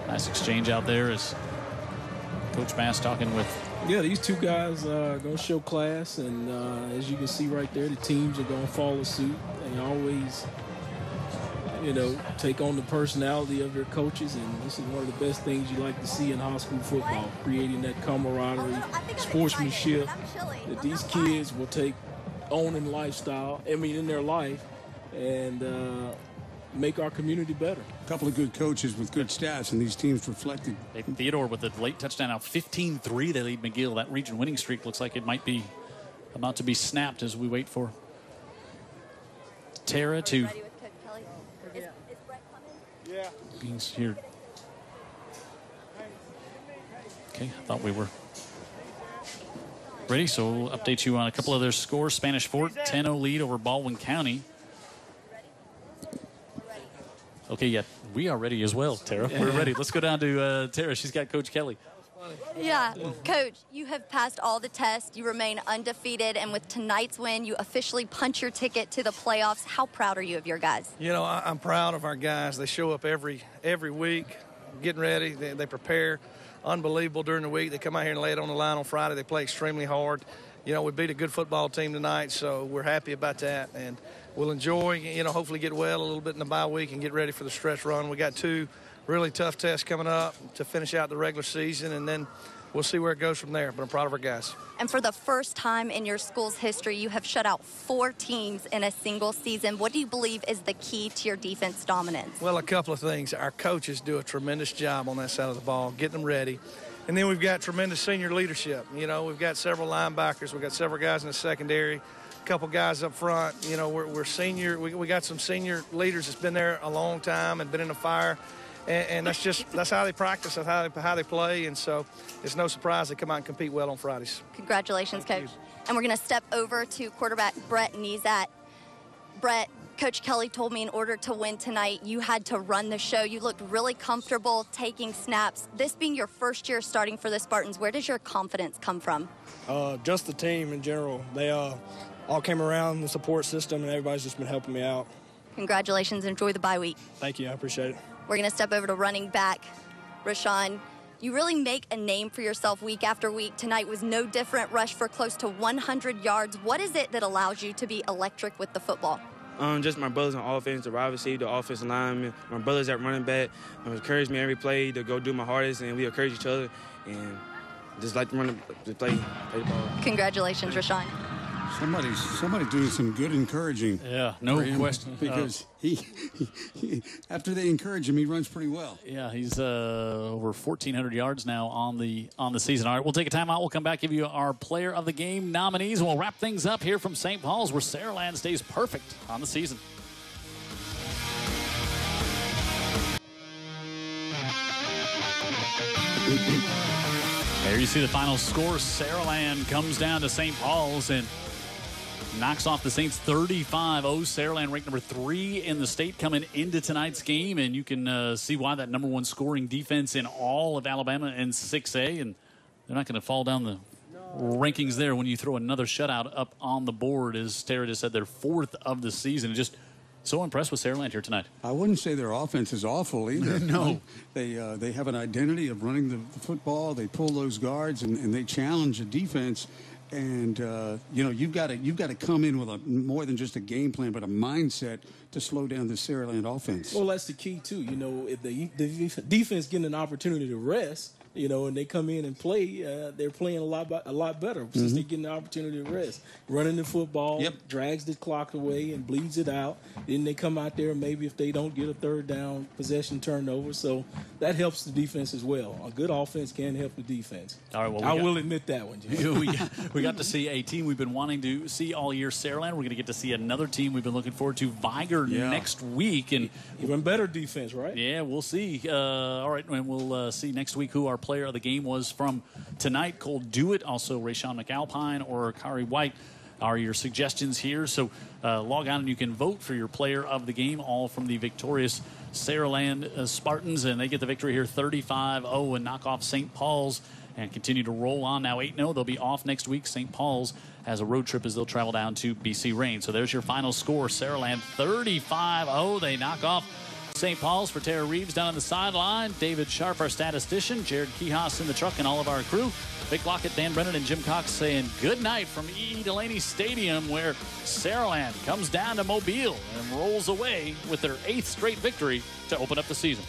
nice exchange out there as Coach Mask talking with. Yeah, these two guys are going to show class, and as you can see right there, the teams are going to follow suit. They always, take on the personality of their coaches, and this is one of the best things you like to see in high school football, creating that camaraderie, sportsmanship that these kids will take on in in their life, and make our community better. A couple of good coaches with good staffs, and these teams reflected. Theodore with a late touchdown now, 15-3. They lead McGill. That region winning streak looks like it might be about to be snapped as we wait for Tara to. Yeah. He's here. Okay, I thought we were ready, so we'll update you on a couple of their scores. Spanish Fort, 10-0 lead over Baldwin County. Okay, yeah, we are ready as well, Tara. We're ready. Let's go down to Tara. She's got Coach Kelly. Yeah, Coach, you have passed all the tests. You remain undefeated, and with tonight's win, you officially punch your ticket to the playoffs. How proud are you of your guys? I'm proud of our guys. They show up every week, getting ready. They prepare unbelievable during the week. They come out here and lay it on the line on Friday. They play extremely hard. We beat a good football team tonight, so we're happy about that. And we'll enjoy, hopefully get well a little bit in the bye week and get ready for the stretch run. We got 2 really tough tests coming up to finish out the regular season, and then we'll see where it goes from there. But I'm proud of our guys. And for the first time in your school's history, you have shut out 4 teams in a single season. What do you believe is the key to your defense dominance? Well, a couple of things. Our coaches do a tremendous job on that side of the ball, getting them ready. And then we've got tremendous senior leadership. We've got several linebackers. We've got several guys in the secondary, a couple guys up front. We're senior. We got some senior leaders that's been there a long time and been in the fire. And that's how they practice, that's how they play. And so it's no surprise they come out and compete well on Fridays. Congratulations, Coach. And we're going to step over to quarterback Brett Nezat. Brett, Coach Kelly told me in order to win tonight, you had to run the show. You looked really comfortable taking snaps. This being your first year starting for the Spartans, where does your confidence come from? Just the team in general. They all came around, the support system, and everybody's just been helping me out. Congratulations. Enjoy the bye week. Thank you. I appreciate it. We're going to step over to running back Rashawn. You really make a name for yourself week after week. Tonight was no different. Rush for close to 100 yards. What is it that allows you to be electric with the football? Just my brothers on offense, the wide receiver, the offensive lineman, my brothers at running back encourage me every play to go do my hardest, and we encourage each other and just like to play the ball. Congratulations, Rashawn. Somebody's doing some good encouraging. Yeah, no question. Because he after they encourage him, he runs pretty well. Yeah, he's over 1,400 yards now on the season. All right, we'll take a timeout. We'll come back, give you our Player of the Game nominees, and we'll wrap things up here from St. Paul's, where Saraland stays perfect on the season. There you see the final score. Saraland comes down to St. Paul's and knocks off the Saints 35-0. Saraland ranked number 3 in the state coming into tonight's game, and you can see why that number 1 scoring defense in all of Alabama in 6A, and they're not going to fall down the rankings there when you throw another shutout up on the board. As Tara just said, they're 4th of the season. Just so impressed with Saraland here tonight. I wouldn't say their offense is awful either. No. They have an identity of running the football. They pull those guards, and they challenge the defense. And, you've got to come in with more than just a game plan, but a mindset to slow down the Saraland offense. Well, that's the key, too. If the defense getting an opportunity to rest, and they come in and play, they're playing a lot better since they're getting the opportunity to rest. Running the football, drags the clock away and bleeds it out. Then they come out there, maybe if they don't get a third down possession turnover. So that helps the defense as well. A good offense can help the defense. All right, well, I will admit that one, Jim. we got to see a team we've been wanting to see all year, Saraland. We're going to get to see another team we've been looking forward to, Viger, next week. And even better defense, right? Yeah, we'll see. All right, and we'll see next week who our player of the game was from tonight. Cole Dewitt, also Rayshawn McAlpine or Kari White are your suggestions here. So log on and you can vote for your player of the game, all from the victorious Saraland Spartans, and they get the victory here 35-0 and knock off St. Paul's and continue to roll on now 8-0. They'll be off next week. St. Paul's has a road trip as they'll travel down to BC Rain. So there's your final score. Saraland 35-0. They knock off St. Paul's. For Tara Reeves down on the sideline, David Sharp, our statistician, Jared Kihas in the truck, and all of our crew. Vic Lockett, Dan Brennan, and Jim Cox saying good night from Delaney Stadium, where Saraland comes down to Mobile and rolls away with their 8th straight victory to open up the season.